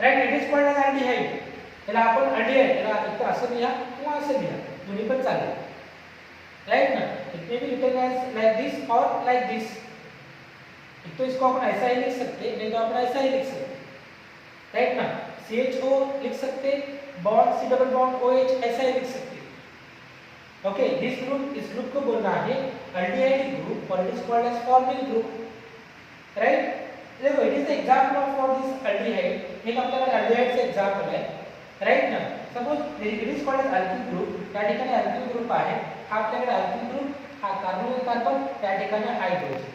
Right? It is called as aldehyde. याला आपण aldehyde याला एकतर असं लिहा किंवा असं लिहा. दोन्ही पण चालेल. Right ना? It may be written as like this or like this. तो इसको अपन ऐसा ही लिख सकते नहीं तो अपन ऐसा ही लिख सकते. राइट ना? CHO लिख सकते, bond C double bond OH ऐसा ही लिख सकते. ओके, दिस ग्रुप इस ग्रुप को बोलना है aldehydic group और it is called as formyl group. Right? देखो it is the example of for this aldehyde. एक आपल्याला aldehyde से एग्जांपल है. राइट ना? Suppose it is called as alkyl group. या ठिकाणी अल्किल ग्रुप आहे. हा आपल्याकडे अल्किल ग्रुप, हा कार्बन कार्बन, त्या ठिकाणी हायड्रोजन.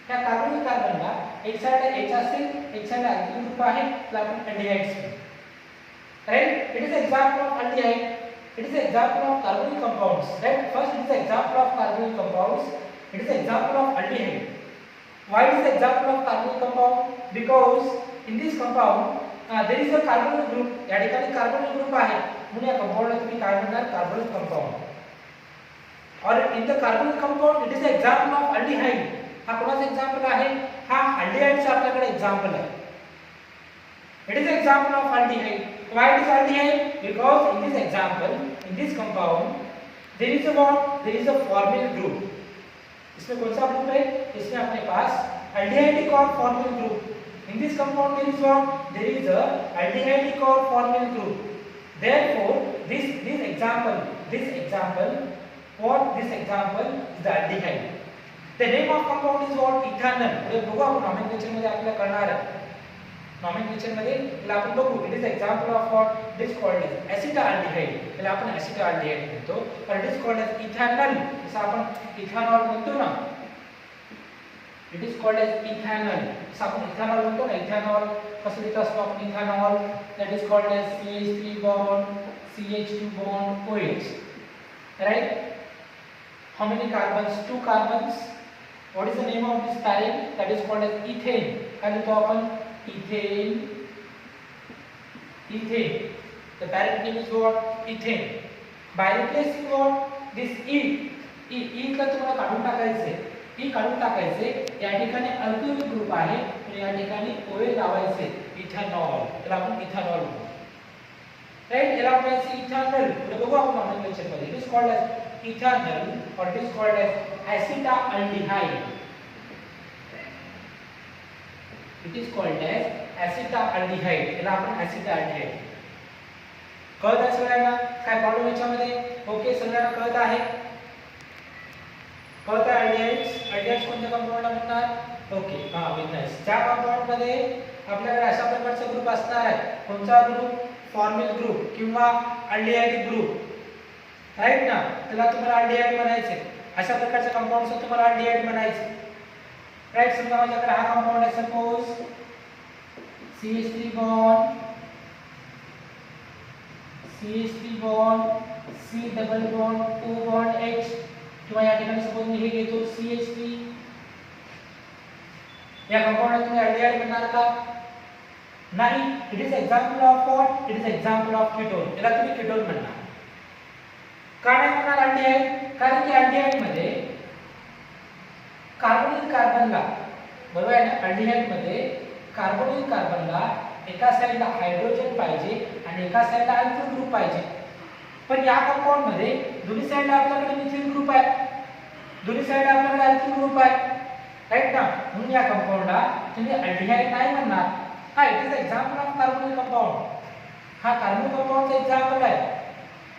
त्या कार्बन कार्बनला एक साइड H असेल, एक साइड अल्किल ग्रुप आहे, त्याला आपण अल्डिहाइड्स म्हणतो. Right? It is example of aldehyde. It is example of carbonic compounds. Right? First it is example of carbonic compounds. It is example of aldehyde. Why it is example of carbonic compound? Because in this compound there is a carbonic group. या ठिकाणी carbonic group आहे म्हणून या कंपाउंडला तुम्ही काय म्हणणार? Carbonic compound. और in the carbonic compound it is example of aldehyde. हा कोणाचा एक्झाम्पल आहे? हा अल्डिहाइडचा आपल्याकडे एक्झाम्पल आहे. It is example of aldehyde. Why it is aldehyde? Because in this example, in this compound there is a bond, there is a formyl group. इसमें कौन सा ग्रुप है? इसमें अपने पास अल्डिहाइडिक और formyl group. In this compound there is bond, there is a aldehydic और formyl group. Therefore this example what this example is the aldehyde. The name of compound is what? Ethanol. पुढे बघू आपण nomenclature मध्ये आपल्याला कळणार आहे. Nomenclature मध्ये याला आपण बघू. It is example of what? This called as acetaldehyde. याला आपण एसिटाल्डिहाइड म्हणतो. और it is called as ethanol. जसं आपण इथेनॉल म्हणतो ना, it is called as ethanol. जसं आपण इथेनॉल म्हणतो ना, इथेनॉल कसं लिहितो असतो आपण? Ethanol. That is called as CH3 bond CH2 bond OH. Right? How many carbons? 2 carbons. What is the name of this parent? That is called as ethane. काय लिहितो आपण? Ethane. Ethane. The parent name is what? Ethane. By replacing what? This E. ला तुम्हाला काढून टाकायचे. E काढून टाकायचे. या ठिकाणी अल्किल ग्रुप आहे आणि या ठिकाणी OH लावायचे. इथेनॉल. त्याला आपण इथेनॉल म्हणतो. राइट? याला आपण इथेनॉल. पुढे बघू आपण नॉमेनक्लेचर मध्ये. It is called as ethanol or it is called as acetaldehyde. It is called as acetaldehyde. याला आपण acetaldehyde. कळत आहे सगळ्यांना? काय प्रॉब्लेम याच्यामध्ये? ओके, सगळ्यांना कळत आहे? कळत आहे? अल्डिहाइड्स कोणत्या कंपाऊंडला म्हणतात? ओके, हां, व्हेरी नाईस. ज्या कंपाऊंड मध्ये आपल्याकडे अशा प्रकारचा ग्रुप असणार आहे, कोणता ग्रुप? फॉर्मिल ग्रुप किंवा अल्डिहाइडिक ग्रुप. राइट ना? त्याला तुम्हाला अल्डिहाइड म्हणायचे. अशा प्रकारच्या कंपाऊंड्सला तुम्हाला अल्डिहाइड म्हणायचे. राइट? समजा माझ्याकडे हा कंपाऊंड आहे, suppose CH3 bond C double bond O bond H. किंवा या ठिकाणी सपोज मी हे घेतो CH3. या कंपाऊंडला तुम्ही अल्डिहाइड म्हणणार का? नाही, it is example of what, it is example of ketone. याला तुम्ही कीटोन म्हणणार. का नाही म्हणणार अल्डिहाइड? कारण की अल्डिहाइड मध्ये कार्बोनिल कार्बनला, बरोबर आहे ना, अल्डिहाइड मध्ये कार्बोनिल कार्बनला एका साइडला हायड्रोजन पाहिजे आणि एका साइडला अल्किल ग्रुप पाहिजे. पण या कंपाऊंड मध्ये दोन्ही साइडला आपल्याकडे मिथिल ग्रुप आहे, दोन्ही साइडला आपल्याकडे अल्किल ग्रुप आहे, राइट ना. म्हणून या कंपाऊंडला तुम्ही अल्डिहाइड नाही म्हणणार. हा, it is example of carbonyl compound. हा कार्बोनिल कंपाऊंडचा एक्झाम्पल आहे,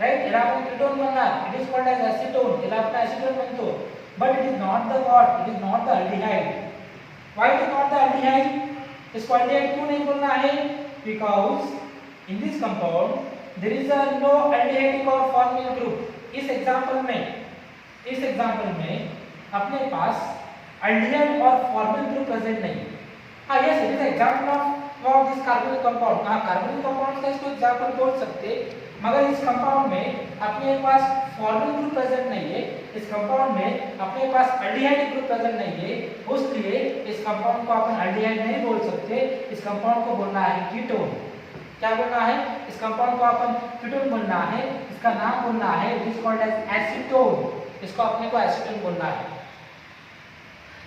राइट. याला आपण कीटोन म्हणणार. It is called as acetone. याला आपण एसीटोन म्हणतो. But it is not the what, it is not the aldehyde. Why it is not the aldehyde? इसको अल्डिहाइड क्यों नहीं बोलना है? Because in this compound there is a no aldehydic or formyl group. इस example में अपने पास aldehyde और formyl group प्रेजेंट नहीं है. हाँ, yes, it is example of this carbonyl compound. हाँ, कार्बोनिल कंपाउंड का इसको एग्जांपल बोल सकते, मगर इस कंपाउंड में अपने पास फॉर्मल ग्रुप प्रेजेंट नहीं है. इस कंपाउंड में अपने पास अल्डिहाइड ग्रुप प्रेजेंट नहीं है, उसलिए इस कंपाउंड को अपन अल्डिहाइड नहीं बोल सकते. इस कंपाउंड को बोलना है कीटोन. क्या बोलना है? इस कंपाउंड को अपन कीटोन बोलना है. इसका नाम बोलना है, it is called as acetone. इसको अपने को एसीटोन बोलना है.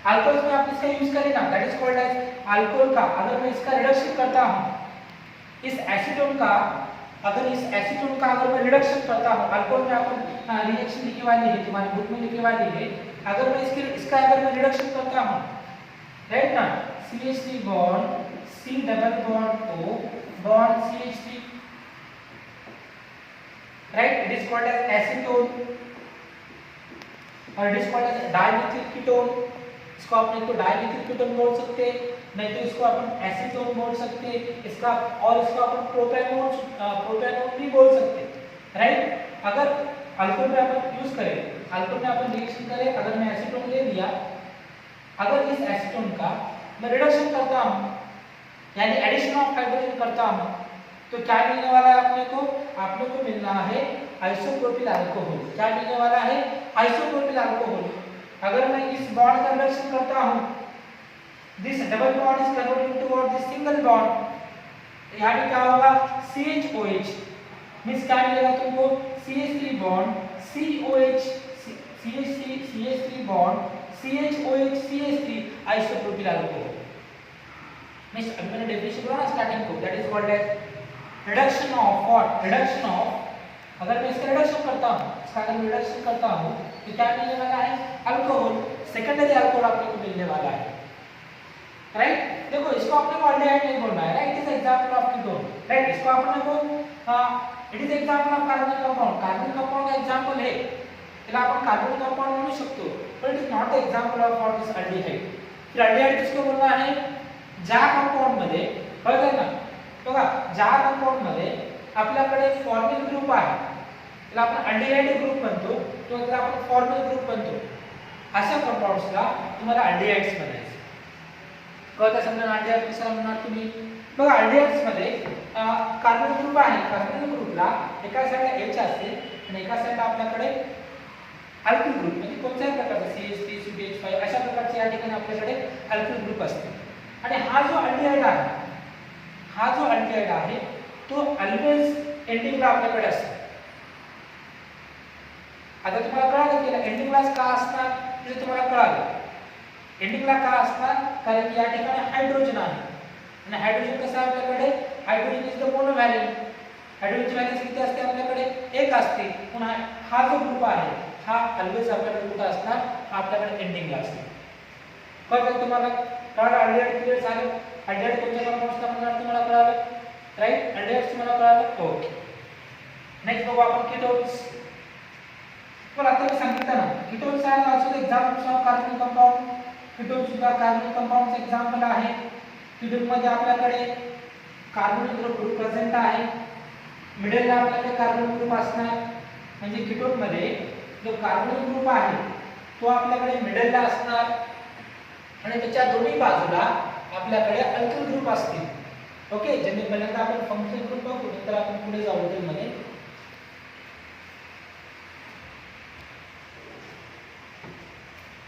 अल्कोहल में आप इसका यूज करें ना, that is called as alcohol का. अगर मैं इसका रिडक्शन करता हूं, इस एसीटोन का, अगर इस एसीटोन का अगर मैं रिडक्शन करता हूं, अल्कोहल में अपन रिएक्शन लिखी वाली है, तुम्हारी बुक में लिखी वाली है. अगर मैं इसका अगर मैं रिडक्शन करता हूं, राइट ना, CH3 bond C double bond O bond CH3, right. It is called as acetone और it is called as dimethyl ketone. इसको अपन को डाइमिथिल कीटोन बोल सकते, नहीं तो इसको अपन एसीटोन बोल सकते, इसका और इसको अपन प्रोपेनोन भी बोल सकते, राइट. अगर अल्कोहल में अपन यूज करें, अल्कोहल में अपन रिएक्शन करें, अगर मैं एसीटोन ले लिया, अगर इस एसीटोन का मैं रिडक्शन करता हूं, यानी एडिशन ऑफ हाइड्रोजन करता हूं, तो क्या मिलने वाला है अपने को मिलना है आइसोप्रोपिल अल्कोहल. क्या मिलने वाला है? Isopropyl alcohol. अगर मैं इस बॉन्ड का रिडक्शन करता हूं, this double bond is converted into this single bond, यहां पे क्या होगा? CHOH मींस क्या मिलेगा तुमको? CH3 bond COH, CH3 bond CHOH CH3 isopropyl alcohol. Means अभी मैंने डेफिनेशन बोला ना स्टार्टिंग को, that is called as reduction of what? Reduction of. अगर मैं इसका रिडक्शन करता हूं, इसका अगर रिडक्शन करता हूं, तो क्या मिलने वाला है? अल्कोहल, सेकेंडरी अल्कोहल आपको मिलने वाला है, राइट. देखो, इसको आपने को अल्डिहाइड नहीं बोलना है, right. It is example of ketone, right. इसको आपने को it is example of carbonyl compound. Carbonyl compound का एग्जांपल है, त्याला आपण कार्बोनिल कंपाउंड म्हणू शकतो, पण it is not the example of what is aldehyde. फिर अल्डिहाइड किसको बोलना है? ज्या कंपाउंड मध्ये, कळलं ना, बघा, ज्या कंपाउंड मध्ये आपल्याकडे फॉर्मिल ग्रुप आहे, त्याला आपण अल्डिहाइड ग्रुप म्हणतो, तो त्याला आपण फॉर्मिल ग्रुप म्हणतो, अशा कंपाउंड्सला तुम्हाला अल्डिहाइड्स म्हणायचं. कळतं? समजा अल्डिहाइड कशाला म्हणणार तुम्ही? बघा, अल्डिहाइड्स मध्ये कार्बन ग्रुप आहे, कार्बन ग्रुपला एका साइडला H असते आणि एका साइडला आपल्याकडे अल्किल ग्रुप, म्हणजे कोणत्याही प्रकारचा CH3 CH5 अशा प्रकारचे या ठिकाणी आपल्याकडे अल्किल ग्रुप असते. आणि हा जो अल्डिहाइड आहे, तो ऑलवेज एंडिंगला आपल्याकडे असतो. आता तुम्हाला कळालं की एंडिंगला का असणार, ते तुम्हाला कळालं. एंडिंगला का असणार? कारण की या ठिकाणी हायड्रोजन आहे आणि हायड्रोजन कसं आहे आपल्याकडे? Hydrogen is the monovalent. हायड्रोजनची व्हॅलेन्सी किती असते आपल्याकडे? 1 असते. पुन्हा हा जो ग्रुप आहे, हा ऑलवेज आपल्याकडे कुठे असणार? आपल्याकडे एंडिंगला असतो. कळलं तुम्हाला? कळलं? अल्डिहाइड क्लिअर झालं? अल्डिहाइड कोणत्या कंपाउंड्सला म्हणणार तुम्हाला कळालं, राइट. अल्डिहाइड्स तुम्हाला कळालं, ओके. नेक्स्ट बघू आपण कीटोन्स. पण आता मी सांगितलं ना, ketones are also the examples of carbonic compound. Ketone सुद्धा कार्बोनिक कंपाउंडचे एक्झाम्पल आहे. कीटोन मध्ये आपल्याकडे कार्बोनिल ग्रुप प्रेझेंट आहे, मिडलला आपल्याकडे कार्बन ग्रुप असणार, म्हणजे कीटोन मध्ये जो कार्बोनिल ग्रुप आहे तो आपल्याकडे मिडलला असणार आणि त्याच्या दोन्ही बाजूला आपल्याकडे अल्किल ग्रुप असतील. ओके, ज्यांनी पहिल्यांदा आपण फंक्शन ग्रुप बघू, नंतर आपण पुढे जाऊ डिटेलमध्ये.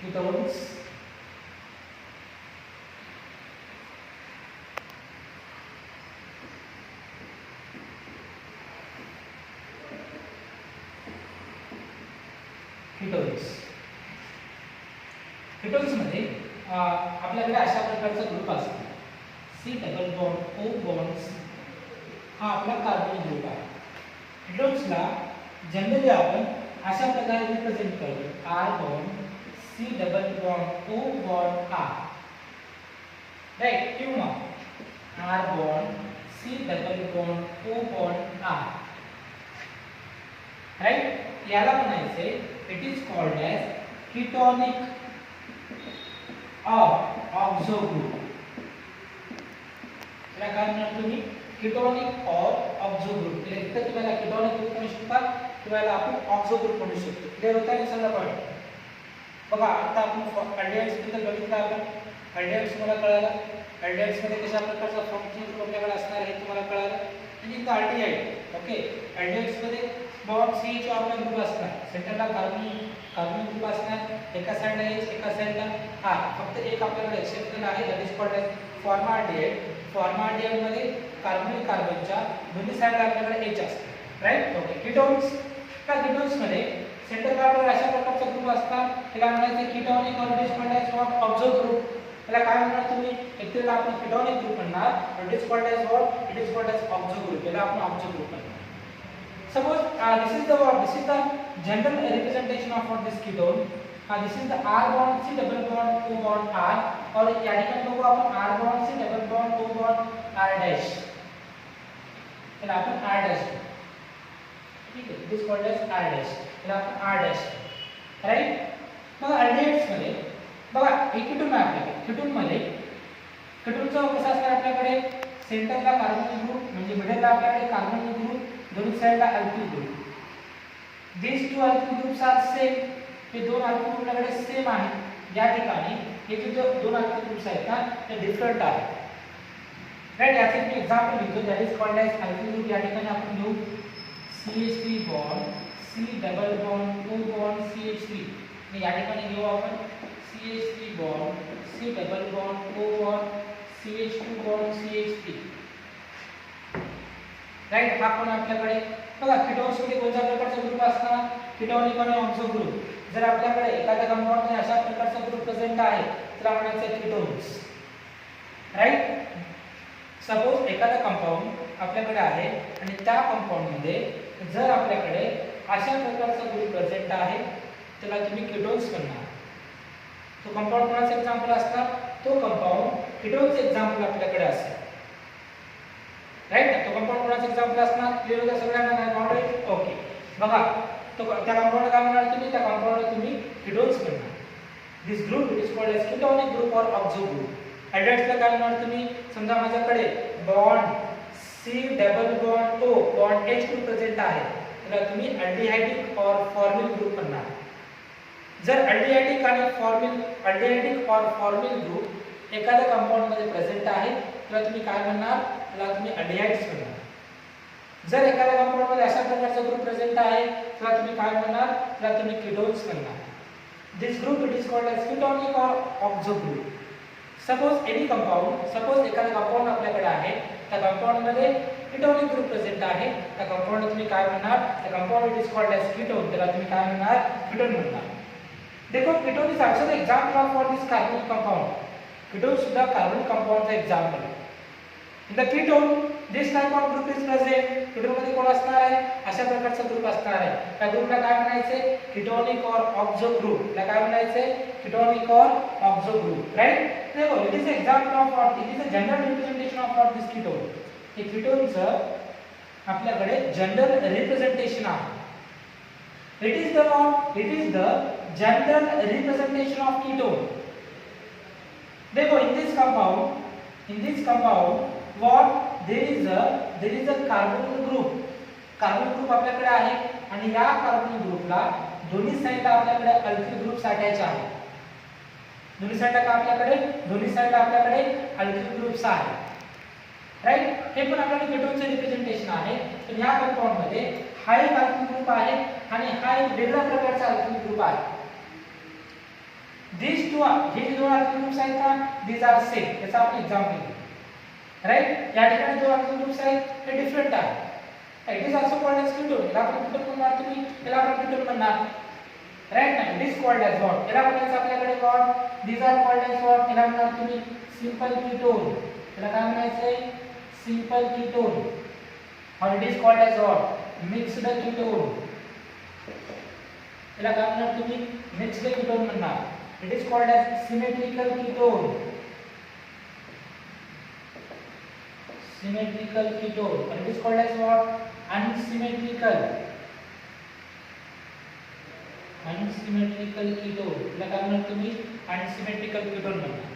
कीटोन्स कीटोन्स मध्ये आपल्याकडे अशा प्रकारचा ग्रुप असतो C double bond O bonds हा आपला कार्बन ग्रुप आहे. कीटोन्सला जनरली आपण अशा प्रकारे रिप्रेझेंट करतो R bond C double bond O bond R, right, किंवा R bond C double bond O bond R, right. याला म्हणायचे it is called as ketonic और ऑक्सो ग्रुप. त्याला काय म्हणणार तुम्ही? कीटोनिक और ऑक्सो ग्रुप. एकतर तुम्हाला कीटोनिक ग्रुप म्हणू शकता किंवा याला आपण ऑक्सो ग्रुप म्हणू शकतो. क्लियर होता आहे सगळं पॉइंट? बघा आता आपण अल्डिहाइड्स बद्दल बघितलं. आपण अल्डिहाइड्स मला कळालं, अल्डिहाइड्स मध्ये कशा प्रकारचा फंक्शनल ग्रुप आपल्याकडे असणार आहे तुम्हाला कळालं. आणि इथं अल्डिहाइड, ओके, अल्डिहाइड्स मध्ये बॉन्ड CH ऑर्बिटल ग्रुप असणार, सेंटरला कार्बन ग्रुप असणार, एका साइडला H एका साइडला R. फक्त एक आपल्याकडे एक्सेप्शन आहे, that is called as formaldehyde. Formaldehyde मध्ये कार्बनच्या दोन्ही साइडला आपल्याकडे H असते, राइट. ओके. कीटोन्स, का कीटोन्स मध्ये सेंटर कार्बन अशा प्रकारचा ग्रुप असतात, त्याला म्हणायचे कीटोनिक और it is called as oxo group. त्याला काय म्हणणार तुम्ही? एकतर आपण कीटोनिक ग्रुप म्हणणार, it is called as what? It is called as oxo group. याला आपण ऑक्सो ग्रुप म्हणणार. Suppose this is the general representation of what this ketone. This is the R bond C double bond O bond R, और या ठिकाणी बघू आपण R bond C double bond O bond R dash. याला आपण R dash, ठीक आहे, this called as R dash. याला आपण R dash, राइट. मग अल्डिहाइड्स मध्ये बघा एक कीटोन आहे आपल्याकडे. कीटोन मध्ये कीटोनचा कसा असणार आपल्याकडे? सेंटरला कार्बन ग्रुप म्हणजे मिडलला आपल्याकडे कार्बन ग्रुप, दोन्ही साइडला alkyl group. these two alkyl groups are same. हे दोन अल्किल ग्रुप आपल्याकडे सेम आहेत. या ठिकाणी हे जे दोन अल्किल ग्रुप्स आहेत ना ते डिफरंट आहेत, राइट. याचे मी एक्झाम्पल घेतो, that is called as alkyl group. या ठिकाणी आपण घेऊ CH3 bond C double bond O bond CH3. आणि या ठिकाणी घेऊ आपण CH3 bond C double bond O bond CH2 bond CH3, right. हा कोण आपल्याकडे बघा कीटोन्स मध्ये कोणत्या प्रकारचा ग्रुप असणार? कीटोनिक आणि ऑक्सो ग्रुप. जर आपल्याकडे एखाद्या कंपाऊंड मध्ये अशा प्रकारचा ग्रुप प्रेझेंट आहे तर म्हणायचं कीटोन्स, राइट. सपोज एखादा कंपाऊंड आपल्याकडे आहे आणि त्या कंपाऊंड मध्ये जर आपल्याकडे अशा प्रकारचा ग्रुप प्रेझेंट आहे त्याला तुम्ही कीटोन्स म्हणणार. तो कंपाऊंड कोणाचं एक्झाम्पल असणार? तो कंपाऊंड कीटोनचं एक्झाम्पल आपल्याकडे असेल, राइट. तो कंपाऊंड कोणाचं एक्झाम्पल असणार? क्लिअर होतं सगळ्यांना? Knowledge, okay. बघा तो त्या कंपाऊंडला काय म्हणणार तुम्ही? त्या कंपाऊंडला तुम्ही कीटोन्स म्हणणार. This group it is called as ketonic group और ऑक्सो ग्रुप. अल्डिहाइड्सला काय म्हणणार तुम्ही? समजा माझ्याकडे bond C double bond O bond H group present आहे, त्याला तुम्ही अल्डिहाइडिक और फॉर्मिल ग्रुप म्हणणार. जर अल्डिहाइडिक और फॉर्मिल ग्रुप एखाद्या कंपाऊंड मध्ये प्रेझेंट आहे त्याला तुम्ही काय म्हणणार? त्याला तुम्ही अल्डिहाइड्स म्हणणार. जर एखाद्या कंपाऊंड मध्ये अशा प्रकारचा ग्रुप प्रेझेंट आहे त्याला तुम्ही काय म्हणणार? त्याला तुम्ही कीटोन्स म्हणणार. This group it is called as ketonic और ऑक्सो ग्रुप. सपोज एखादा कंपाऊंड आपल्याकडे आहे, त्या कंपाऊंड मध्ये कीटोनिक ग्रुप प्रेझेंट आहे, त्या कंपाऊंडला तुम्ही काय म्हणणार? त्या compound it is called as ketone. त्याला तुम्ही काय म्हणणार? कीटोन म्हणणार. देखो ketone is also the example of what is carbonic compound. Ketone सुद्धा कार्बनिक कंपाउंडचा एक्झाम्पल आहे. In the ketone this type of group is present. Ketone मध्ये कोण असणार आहे? अशा प्रकारचा ग्रुप असणार आहे. त्या ग्रुपला काय म्हणायचे? कीटोनिक और ऑक्सो ग्रुप. ला काय म्हणायचे? कीटोनिक और ऑक्सो ग्रुप, राइट. देखो it is example of what? It is a general representation of what this ketone. हे कीटोनचं आपल्याकडे जनरल रिप्रेझेंटेशन आहे. It is the general representation of ketone. देखो in this compound what there is a carbon group. Carbon group आपल्याकडे आहे आणि या carbon ग्रुपला दोन्ही साइडला आपल्याकडे अल्किल ग्रुप साठायचे आहे. दोन्ही साइडला आपल्याकडे अल्किल ग्रुप्स आहे, राइट. हे पण आपल्याकडे कीटोनचे रिप्रेझेंटेशन आहे. तर या कंपाऊंड मध्ये हा एक अल्किल ग्रुप आहे आणि हा एक वेगळ्या प्रकारचा अल्किल ग्रुप आहे. हे जे दोन अल्किल ग्रुप्स आहेत ना, these are same. याचा आपण एक्झाम्पल घेऊ, राइट. या ठिकाणी दोन अल्किल ग्रुप्स आहेत हे डिफरंट आहे. It is also called as ketone. याला आपण कीटोन म्हणणार. तुम्ही याला आपण कीटोन म्हणणार. राइट ना. It is called as what, याला म्हणायचं आपल्याकडे what, these are called as what, याला म्हणणार तुम्ही सिंपल कीटोन. याला काय म्हणायचंय, सिंपल कीटोन. और it is called as what, mixed ketone. याला काय म्हणणार तुम्ही, मिक्स्ड कीटोन म्हणणार. It is called as symmetrical ketone. Symmetrical ketone. और it is called as what, unsymmetrical. Unsymmetrical ketone. याला काय म्हणणार तुम्ही, अनसिमेट्रिकल कीटोन म्हणणार.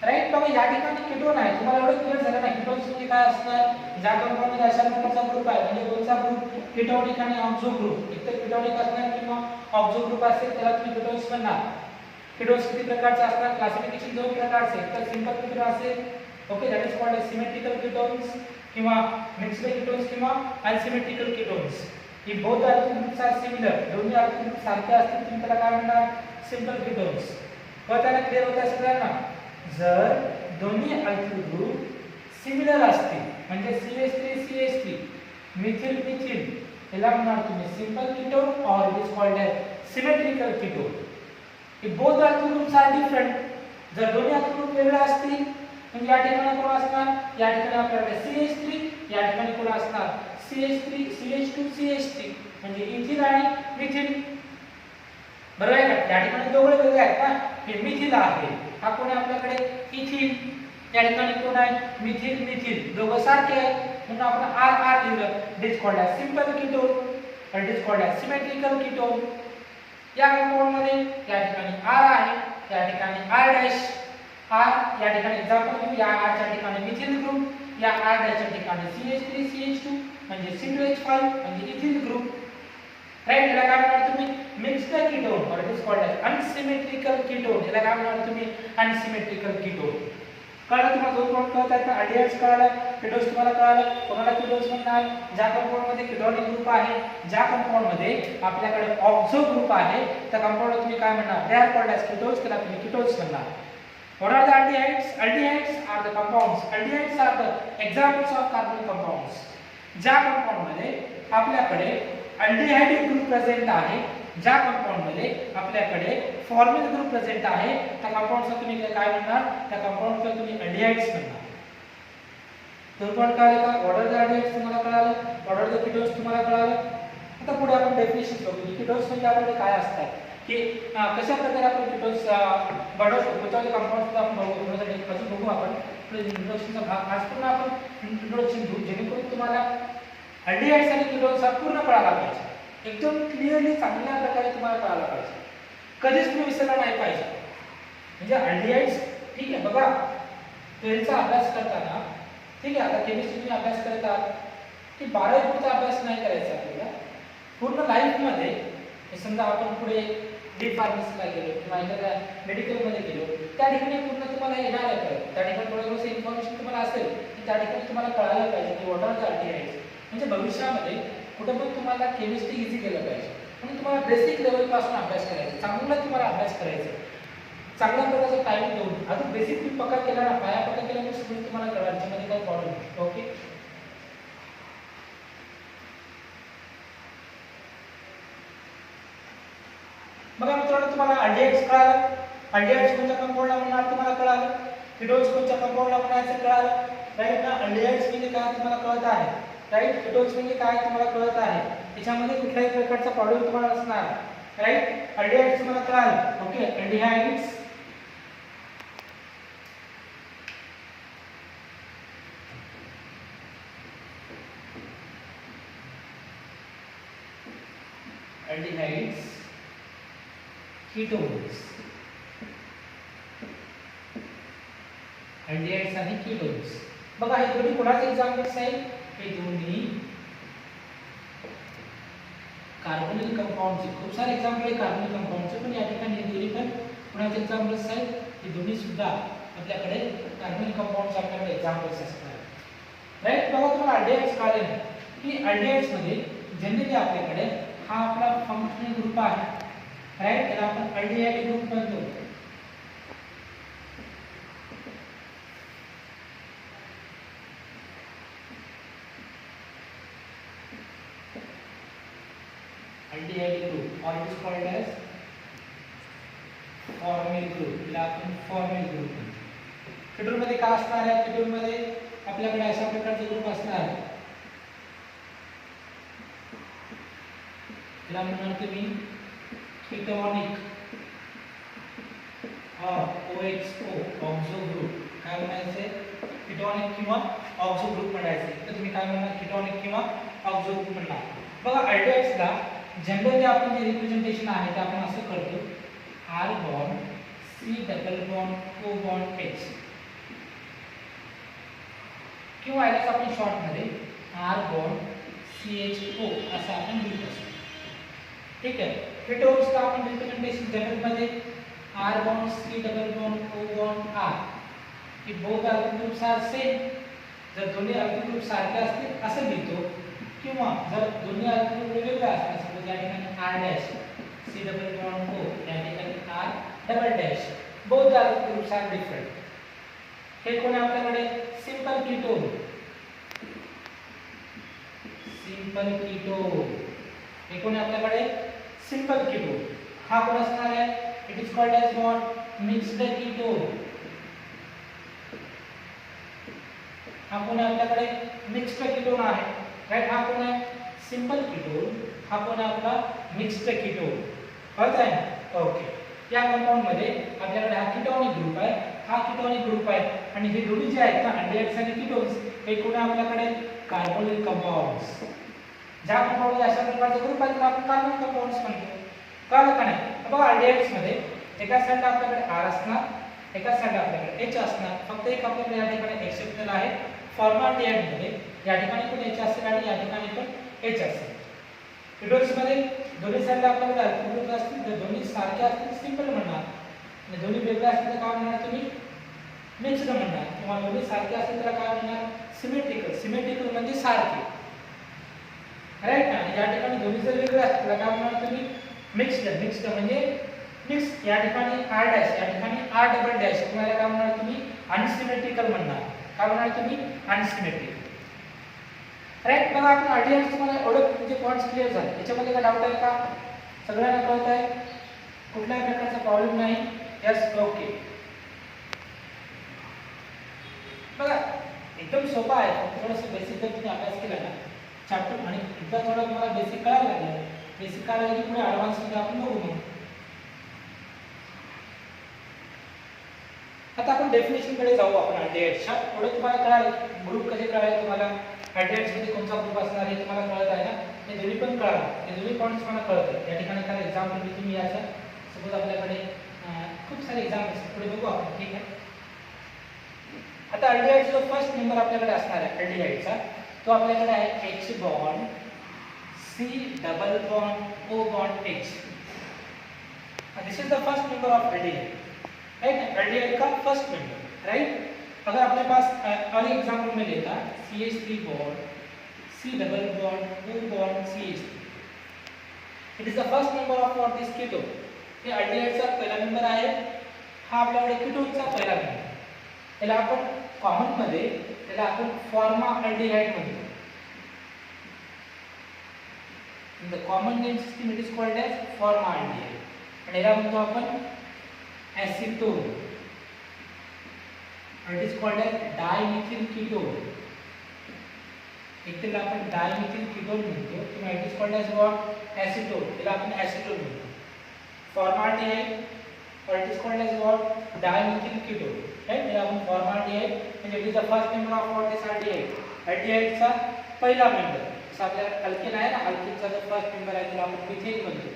राइट. बघा या ठिकाणी कीटोन आहे, तुम्हाला एवढं क्लिअर झालं नाही कीटोन्स म्हणजे काय असणार. ज्या कंपाऊंडमध्ये अशा प्रकारचा ग्रुप आहे, म्हणजे कोणता ग्रुप, कीटोनिक आणि ऑक्झो ग्रुप. एक तर कीटोनिक असणार किंवा ऑक्झो ग्रुप असेल त्याला तुम्ही कीटोन्स म्हणणार. कीटोन्स किती प्रकारचे असतात, क्लासिफिकेशन दोन प्रकारचे, एक तर सिंपल कीटोन असेल, okay, that is called as symmetrical ketones, किंवा मिक्स्ड कीटोन्स किंवा अनसिमेट्रिकल कीटोन्स. ही बोथ ग्रुप्स आर सिमिलर, दोन्ही ग्रुप सारखे असतील, तुम्ही त्याला काय म्हणणार, सिंपल कीटोन्स. कळताना क्लिअर होतं सगळ्यांना. जर दोन्ही अल्किल ग्रुप सिमिलर असतील, म्हणजे CH3 CH3, मिथिल मिथिल, याला म्हणणार तुम्ही सिंपल कीटोन और it is called as symmetrical ketone. If both alkyl groups are different, जर दोन्ही अल्किल ग्रुप वेगळे असतील, म्हणजे या ठिकाणी कोण असणार, या ठिकाणी आपल्याकडे CH3, या ठिकाणी कोण असणार, CH3 CH2 CH3, म्हणजे इथिल आणि मिथिल. बरोबर आहे का. या ठिकाणी दोघे वेगळे आहेत ना, हे मिथिल आहे, हा कोण आहे आपल्याकडे, इथिल. या ठिकाणी कोण आहे, मिथिल मिथिल, दोघं सारखे आहेत, म्हणून आपण आर आर लिहिलं. It is called as simple ketone और it is called as symmetrical ketone. या कंपाऊंड मध्ये या ठिकाणी आर आहे, या ठिकाणी आर डॅश. आर या ठिकाणी एक्झाम्पल घेऊ, या आर च्या ठिकाणी मिथिल ग्रुप, या आर डॅश च्या ठिकाणी CH3 CH2 म्हणजे C2H5 म्हणजे इथिल ग्रुप. राइट. याला काय म्हणणार तुम्ही, मिक्स्ड कीटोन और it is called as unsymmetrical ketone. याला काय म्हणणार तुम्ही, अनसिमेट्रिकल कीटोन. कळलं तुम्हाला, दोन पॉइंट कळत आहेत ना. अल्डिहाइड्स कळलं, कीटोन्स तुम्हाला कळलं, कोणाला कीटोन्स म्हणणार, ज्या कंपाऊंड मध्ये कीटोनिक ग्रुप आहे, ज्या कंपाऊंड मध्ये आपल्याकडे ऑक्झो ग्रुप आहे, त्या कंपाऊंडला तुम्ही काय म्हणणार, they are called as ketones, त्याला तुम्ही कीटोन्स म्हणणार. What are the aldehydes? Aldehydes are the compounds. Aldehydes are the examples of carbon compounds. ज्या कंपाऊंड मध्ये आपल्याकडे अल्डिहाइड ग्रुप प्रेझेंट आहे, ज्या कंपाऊंड मध्ये आपल्याकडे फॉर्मिल ग्रुप प्रेझेंट आहे, त्या कंपाऊंडला तुम्ही काय म्हणणार, त्या कंपाऊंडला तुम्ही अल्डिहाइड्स म्हणणार. दोन पॉइंट कळले का. व्हॉट आर द अल्डिहाइड्स तुम्हाला कळालं, व्हॉट आर द कीटोन्स तुम्हाला कळालं. आता पुढे आपण डेफिनेशन बघू. कीटोन्स म्हणजे आपल्याकडे काय असतात, की कशा प्रकारे आपण कीटोन्स बनवतो, कोणत्या कंपाऊंड्स आपण बघू, कसं बघू आपण. इंट्रोडक्शनचा भाग आज पूर्ण आपण इंट्रोडक्शन घेऊ, जेणेकरून तुम्हाला अल्डिहाइड्स आणि कीटोन्स पूर्ण कळायला पाहिजे, एकदम क्लिअरली चांगल्या प्रकारे तुम्हाला कळायला पाहिजे, कधीच तुम्ही विसरला नाही पाहिजे. म्हणजे अल्डिहाइड्स ठीक आहे. बघा ट्वेल्थचा अभ्यास करताना, ठीक आहे, आता केमिस्ट्रीचा अभ्यास करतात की 12वी पुरता अभ्यास नाही करायचा आपल्याला. पूर्ण लाईफमध्ये समजा आपण पुढे डी फार्मसीला गेलो किंवा एखाद्या मेडिकलमध्ये गेलो, त्या ठिकाणी पूर्ण तुम्हाला येणार आहे, त्या ठिकाणी थोडंसं इन्फॉर्मेशन तुम्हाला असेल की त्या ठिकाणी तुम्हाला कळायला पाहिजे की व्हॉट आर द अल्डिहाइड्स. म्हणजे भविष्यामध्ये कुठे पण तुम्हाला केमिस्ट्री इझी केलं पाहिजे, म्हणून तुम्हाला बेसिक लेवलपासून अभ्यास करायचा, चांगला तुम्हाला अभ्यास करायचा, चांगल्या प्रकारचा टाइम देऊन अजून बेसिक तुम्ही पक्का केला ना, पाया पक्का केल्यामुळे सगळं तुम्हाला कळायला, त्यामध्ये काही प्रॉब्लेम नाही. ओके. बघा मित्रांनो, तुम्हाला अल्डिहाइड्स कळालं, अल्डिहाइड्स कोणत्या कंपाऊंडला म्हणणार तुम्हाला कळालं, कीटोन्स कोणत्या कंपाऊंडला म्हणायचं कळालं. राइट ना. अल्डिहाइड्स म्हणजे काय तुम्हाला कळत आहे, राइट. कीटोन्स म्हणजे काय तुम्हाला कळत आहे, त्याच्यामध्ये कुठल्याही प्रकारचा प्रॉब्लेम तुम्हाला नसणार. राइट. अल्डिहाइड्स तुम्हाला कळालं. Okay. Aldehydes aldehydes ketones, aldehydes आणि कीटोन्स. बघा हे दोन्ही कोणाचे एक्झाम्पल्स आहेत, हे दोन्ही कार्बोनिल कंपाऊंडचे. खूप सारे एक्झाम्पल आहे कार्बोनिल कंपाऊंडचे, पण या ठिकाणी हे दोन्ही पण कोणाचे एक्झाम्पल्स आहेत, हे दोन्ही सुद्धा आपल्याकडे कार्बोनिल कंपाऊंडचे आपल्याकडे एक्झाम्पल्स असतात. राइट. बघा तुम्हाला अल्डिहाइड्स कळले की अल्डिहाइड्स मध्ये जनरली आपल्याकडे हा आपला फंक्शनल ग्रुप आहे, राइट. त्याला आपण अल्डिहाइड ग्रुप म्हणतो. Aldehyde group. or it is called as formal group. याला आपण फॉर्मिल ग्रुप म्हणतो. कीटोन मध्ये काय असणार आहे? कीटोन मध्ये आपल्याकडे अशा प्रकारचे ग्रुप असणार आहे. याला म्हणणार तुम्ही कीटोनिक OXO ऑक्सो ग्रुप. काय म्हणायचे? कीटोनिक किंवा ऑक्सो ग्रुप म्हणायचे. तर तुम्ही काय म्हणणार? कीटोनिक किंवा ऑक्सो ग्रुप म्हणणार. बघा अल्डिहाइड्सला जनरली आपण जे रिप्रेझेंटेशन आहे ते आपण असं करतो, R bond C double bond O bond H, किंवा यालाच आपण शॉर्ट मध्ये R बॉन्ड CHO असं आपण लिहित असतो. ठीक आहे. कीटोन्सला आपण रिप्रेझेंटेशन जनरल मध्ये R bond C double bond O bond R, की both alkyl groups are same. जर दोन्ही अल्किल ग्रुप सारखे असतील असं लिहितो, किंवा जर दोन्ही अल्किल ग्रुप वेगवेगळे असतील, सपोज या ठिकाणी R dash C double bond O, या ठिकाणी R double dash, both alkyl groups are different. हे कोण आहे आपल्याकडे? Simple ketone. सिंपल कीटोन हे कोण आहे आपल्याकडे? Simple ketone. हा कोण असणार आहे? It is called as what? Mixed ketone. हा कोण आहे आपल्याकडे? मिक्स्ड कीटोन आहे. राइट. हा कोण आहे? Simple ketone. हा कोण आहे आपला? Mixed ketone. कळत आहे ना? ओके. या कंपाऊंड मध्ये आपल्याकडे हा कीटोनिक ग्रुप आहे, हा कीटोनिक ग्रुप आहे, आणि हे दोन्ही जे आहेत ना अल्डिहाइड्स आणि कीटोन्स, हे कोण आहे आपल्याकडे? Carbonyl compounds. ज्या कंपाऊंड अशा प्रकारचे ग्रुप आहेत आपण कार्बन कंपाऊंड्स म्हणतो. कळलं का नाही? बघा अल्डिहाइड्स मध्ये एका साईडला आपल्याकडे R असणार, एका साईडला आपल्याकडे H असणार. फक्त एक आपल्याकडे या ठिकाणी एक्सेप्शनल आहे. फॉर्मॅल्डिहाइड मध्ये या ठिकाणी पण H असेल आणि या ठिकाणी पण H असेल. कीटोन्स मध्ये दोन्ही साईडला आपल्याकडे अल्किल ग्रुप असतील, तर दोन्ही सारखे असतील सिंपल म्हणणार, आणि दोन्ही वेगळे असतील तर काय म्हणणार तुम्ही? मिक्स्ड म्हणणार. किंवा दोन्ही सारखे असतील तर काय म्हणणार? सिमेट्रिकल. सिमेट्रिकल म्हणजे सारखे. राइट ना? या ठिकाणी दोन्ही जर वेगळे असतील तर काय म्हणणार तुम्ही? मिक्स्ड. मिक्स्ड म्हणजे मिक्स. या ठिकाणी R डॅश, या ठिकाणी R डबल डॅश, तुम्हाला काय म्हणणार तुम्ही? अनसिमेट्रिकल म्हणणार. काय म्हणणार तुम्ही? अनसिमेट्रिकल. राइट. बघा आपण अल्डिहाइड्स तुम्हाला एवढं म्हणजे पॉइंट्स क्लिअर झाले. याच्यामध्ये काय डाऊट आहे का? सगळ्यांना कळत आहे? कुठल्याही प्रकारचा प्रॉब्लेम नाही? यस. ओके. बघा एकदम सोपा आहे. थोडंसं बेसिक जर तुम्ही अभ्यास केला ना चॅप्टर, आणि एकदा थोडं तुम्हाला बेसिक कळायला लागलं, बेसिक कळायला की पुढे ॲडव्हान्स मध्ये आपण बघू मग. आता आपण डेफिनेशन कडे जाऊ. आपण अल्डिहाइड्सच्या थोडं तुम्हाला कळालं, ग्रुप कसे कळाले तुम्हाला, अल्डिहाइड्स मध्ये कोणता ग्रुप असणार हे तुम्हाला कळत आहे ना? हे दोन्ही पण कळालं, हे दोन्ही पॉइंट्स तुम्हाला कळत आहेत. या ठिकाणी काय एक्झाम्पल मी तुम्ही याचा सपोज आपल्याकडे खूप सारे एक्झाम्पल्स पुढे बघू आपण. ठीक आहे. आता अल्डिहाइड्सचा फर्स्ट मेंबर आपल्याकडे असणार आहे अल्डिहाइडचा, तो आपल्याकडे आहे H bond C double bond O bond H. This is the first member of aldehyde. Right. Aldehyde का फर्स्ट मेंबर. राइट. अगर अपने पास और एग्जांपल में लेता CH3 bond C double bond O bond CH3, it is the first member of what this ketone. हे अल्डिहाइडचा पहिला member आहे. हा आपल्याकडे कीटोनचा पहिला मेंबर. याला आपण कॉमन मध्ये त्याला आपण फॉर्मा अल्डिहाइड म्हणतो. In the common name system it is called as formaldehyde. आणि याला म्हणतो आपण acetone. It is called as dimethyl ketone. एक त्याला आपण डायमिथिल कीटोन म्हणतो, किंवा it is called as what? Acetone. याला आपण एसीटोन म्हणतो. फॉर्माल्डिहाइड और it is called as what? Dimethyl ketone. Right. याला आपण फॉर्माल्डिहाइड म्हणजे it is the first member of what this aldehyde. अल्डिहाइडचा पहिला मेंबर. जसं आपल्या अल्केन आहे ना, अल्केनचा जो फर्स्ट मेंबर आहे त्याला आपण मिथेन म्हणतो.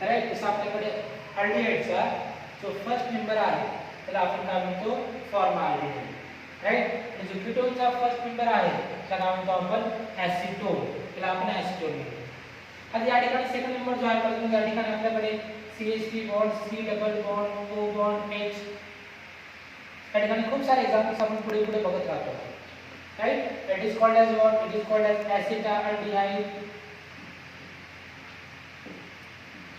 राइट. तसं आपल्याकडे अल्डिहाइडचा जो फर्स्ट मेंबर आहे त्याला आपण काय म्हणतो? फॉर्माल्डिहाइड. राइट. आणि जो कीटोनचा फर्स्ट मेंबर आहे त्याला काय म्हणतो आपण? एसीटोन. त्याला आपण एसीटोन म्हणतो. आता या ठिकाणी सेकंड मेंबर जो आहे आपण या ठिकाणी आपल्याकडे CH3 bond C double bond O bond H. या ठिकाणी खूप सारे एक्झाम्पल्स आपण पुढे पुढे बघत राहतो. Right. It is called as what? It is called as acetaldehyde.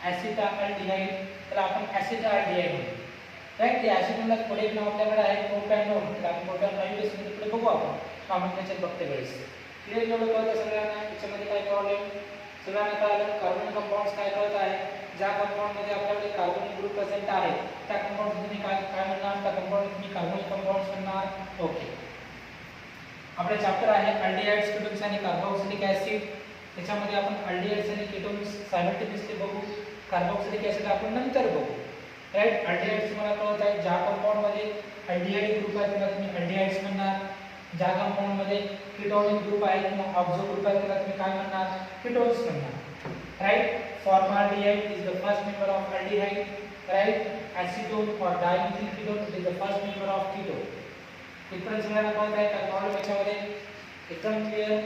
Acetaldehyde त्याला आपण एसिटाल्डिहाइड म्हणतो. राइट. ते एसिटोनला पुढे एक नाव आपल्याकडे आहे प्रोपॅनोन. त्याला आपण प्रोपॅनोन मध्ये पुढे बघू आपण कॉमन नेचर बघते वेळेस. क्लिअर एवढं कळतं सगळ्यांना? याच्यामध्ये काही प्रॉब्लेम सगळ्यांना कळलं कार्बन कंपाऊंड्स काय कळत आहे, ज्या कंपाऊंड मध्ये आपल्याकडे कार्बोनिक ग्रुप प्रेझेंट आहे त्या कंपाऊंड तुम्ही काय म्हणणार, त्या कंपाऊंड तुम्ही कार्बोनिक कंपाऊंड्स म्हणणार. ओके, आपला चॅप्टर आहे अल्डिहाइड्स, कीटोन्स आणि कार्बोक्सिलिक ऍसिड. त्याच्यामध्ये आपण अल्डिहाइड्स आणि कीटोन्स सायमल्टेनियसली बघू, कार्बोक्सिलिक ऍसिड आपण नंतर बघू. राइट, अल्डिहाइड्स तुम्हाला कळत आहे ज्या कंपाऊंड मध्ये अल्डिहाइड ग्रुप आहे त्याला तुम्ही अल्डिहाइड्स म्हणणार, ज्या कंपाऊंड मध्ये कीटोनिक ग्रुप आहे किंवा ऑक्सो ग्रुप आहे त्याला तुम्ही काय म्हणणार, कीटोन्स म्हणणार. Right, formaldehyde is the first member of aldehyde. Right, acetone और dimethyl ketone is the first member of ketone. Difference सगळ्यांना कळत आहे का, प्रॉब्लेम याच्यामध्ये एकदम क्लिअर,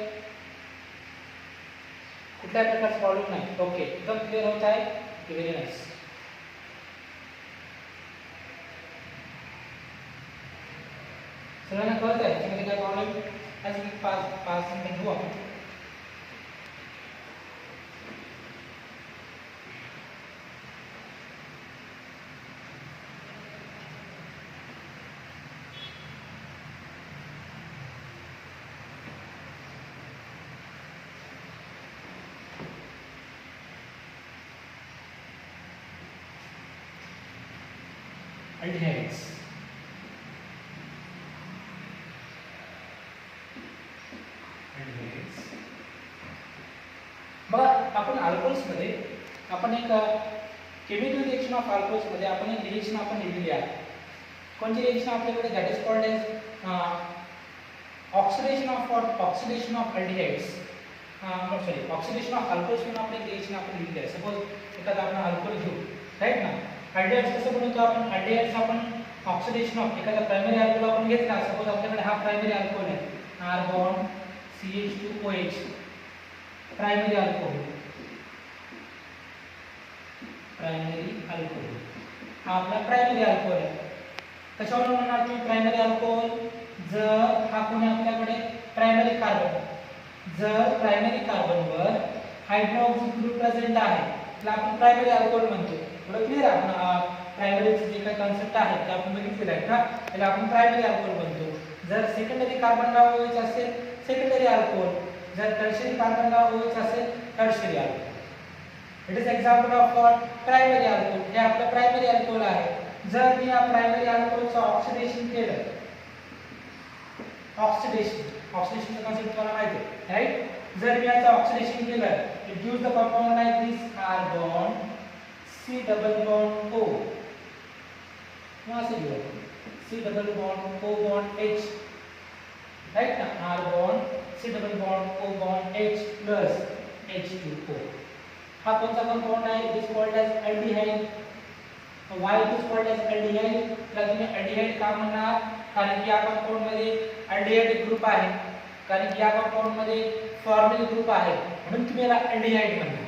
कुठल्या प्रकारचा प्रॉब्लेम नाही. ओके, एकदम क्लिअर होत आहे, व्हेरी नाईस. सगळ्यांना कळत आहे त्याच्यामध्ये काय प्रॉब्लेम, अजून 5 मिनिट घेऊ आपण. Aldehydes. बघा, आपण अल्कोहोल्स मध्ये आपण एक केमिकल रिएक्शन ऑफ अल्कोहोल्स मध्ये आपण एक रिएक्शन आपण लिहिलेली आहे. कोणती रिएक्शन आपल्याकडे, that is called as oxidation of aldehydes. Sorry, oxidation of alcohols म्हणून आपण एक रिएक्शन आपण लिहिली आहे. सपोज एखादा आपण अल्कोहोल घेऊ, राइट ना, अल्डिहाइड्स कसं बनवतो आपण, अल्डिहाइड्स आपण ऑक्सिडेशन ऑफ एखादा प्रायमरी अल्कोहोल आपण घेतला, सपोज आपल्याकडे हा प्रायमरी अल्कोहोल आहे, आर्गॉन CH2OH, प्रायमरी अल्कोहोल, हा आपला प्रायमरी अल्कोहोल आहे. कशावर म्हणणार तुम्ही प्रायमरी अल्कोहोल, जर हा कोणी आपल्याकडे प्रायमरी कार्बन, जर प्रायमरी कार्बनवर हायड्रॉक्सी ग्रुप प्रेझेंट आहे त्याला आपण प्रायमरी अल्कोहोल म्हणतो. थोडं क्लिअर, आपण प्रायमरीचे जे काही कन्सेप्ट आहे ते आपण बघितलेलं आहे का, त्याला आपण प्रायमरी अल्कोहोल म्हणतो. जर सेकंडरी कार्बनला OH असेल सेकंडरी अल्कोहोल, जर टर्शियरी कार्बनला OH असेल tertiary alcohol. It is example of primary alcohol. हे आपलं प्रायमरी अल्कोहोल आहे. जर मी या प्रायमरी अल्कोहोलचं ऑक्सिडेशन केलं, ऑक्सिडेशनचं कन्सेप्ट तुम्हाला माहिती आहे, राइट. जर मी याचं ऑक्सिडेशन केलं, it gives the compound like this, argon C double bond O, वहां से लिखो C double bond O bond H, right ना, argon C double bond O bond H plus H2O. हा कौन सा कंपाउंड है, it is called as aldehyde. Why it is called as aldehyde, तर तुम्ही aldehyde का म्हणणार, कारण की या कंपाउंड मध्ये अल्डिहाइड ग्रुप आहे, कारण की या कंपाउंड मध्ये फॉर्मिल ग्रुप आहे, म्हणून तुम्ही याला अल्डिहाइड म्हणणार.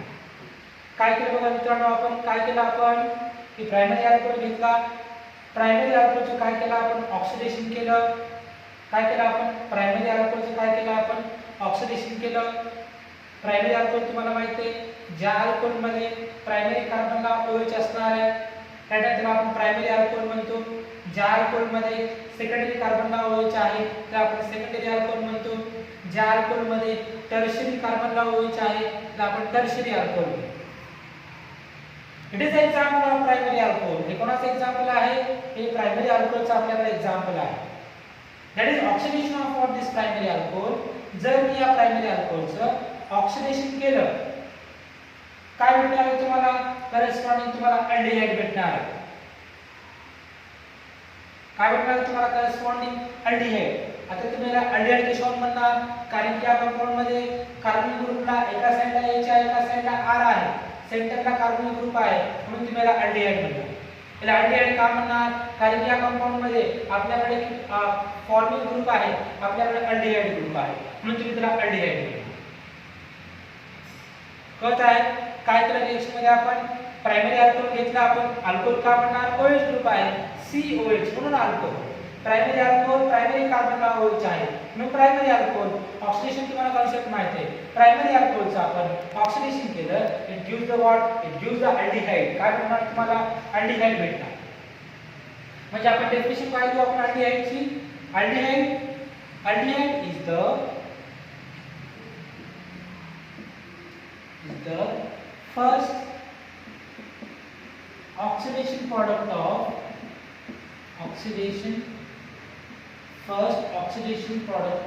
काय केलं बघा मित्रांनो, आपण काय केलं, आपण की प्रायमरी अल्कोहोल घेतला, प्रायमरी अल्कोहोलचं काय केलं आपण, ऑक्सिडेशन केलं. काय केलं आपण, प्रायमरी अल्कोहोलचं काय केलं आपण, ऑक्सिडेशन केलं. प्रायमरी अल्कोहोल तुम्हाला माहिती आहे, ज्या अल्कोहोल मध्ये प्रायमरी कार्बनला OH असणार आहे त्याला आपण प्रायमरी अल्कोहोल म्हणतो. ज्या अल्कोहोल मध्ये सेकंडरी कार्बनला OH आहे त्याला आपण सेकंडरी अल्कोहोल म्हणतो. ज्या अल्कोहोल मध्ये टर्शियरी कार्बनला OH आहे त्याला आपण टर्शियरी अल्कोहोल म्हणतो. It is example of primary alcohol. हे कोणाचं एक्झाम्पल आहे, हे प्रायमरी अल्कोहोलचं आपल्याकडे एक्झाम्पल आहे. That is oxidation of this primary alcohol. जर मी या प्रायमरी अल्कोहोलचं ऑक्सिडेशन केलं, काय भेटणार आहे तुम्हाला, करस्पॉन्डिंग तुम्हाला अल्डिहाइड भेटणार आहे. काय भेटणार तुम्हाला, करस्पॉन्डिंग अल्डिहाइड. आता तुम्ही याला अल्डिहाइड कशावर म्हणणार, कारण की या कंपाऊंड मध्ये कार्बन ग्रुपला एका साइडला H आहे, एका साइडला R आहे, सेंटरला कार्बन ग्रुप आहे, म्हणून तुम्ही याला अल्डिहाइड म्हणणार. याला अल्डिहाइड का म्हणणार, कारण की या कंपाऊंड मध्ये आपल्याकडे फॉर्मिल ग्रुप आहे, आपल्याकडे अल्डिहाइड ग्रुप आहे, म्हणून तुम्ही त्याला अल्डिहाइड म्हणणार. कळत आहे. काय केलं रिएक्शन मध्ये, आपण प्रायमरी अल्कोहोल घेतला, आपण अल्कोहोल का म्हणणार, OH ग्रुप आहे, COH म्हणून अल्कोहोल. प्रायमरी अल्कोहोल प्रायमरी कार्बनला OH आहे म्हणून प्रायमरी अल्कोहोल. ऑक्सिडेशन तुम्हाला कन्सेप्ट माहिती आहे, प्रायमरी अल्कोहोलचं आपण ऑक्सिडेशन केलं, it gives the what, it gives the aldehyde. काय म्हणणार तुम्हाला, अल्डिहाइड भेटणार. म्हणजे आपण डेफिनेशन काय देऊ आपण अल्डिहाइडची, aldehyde is the the first oxidation product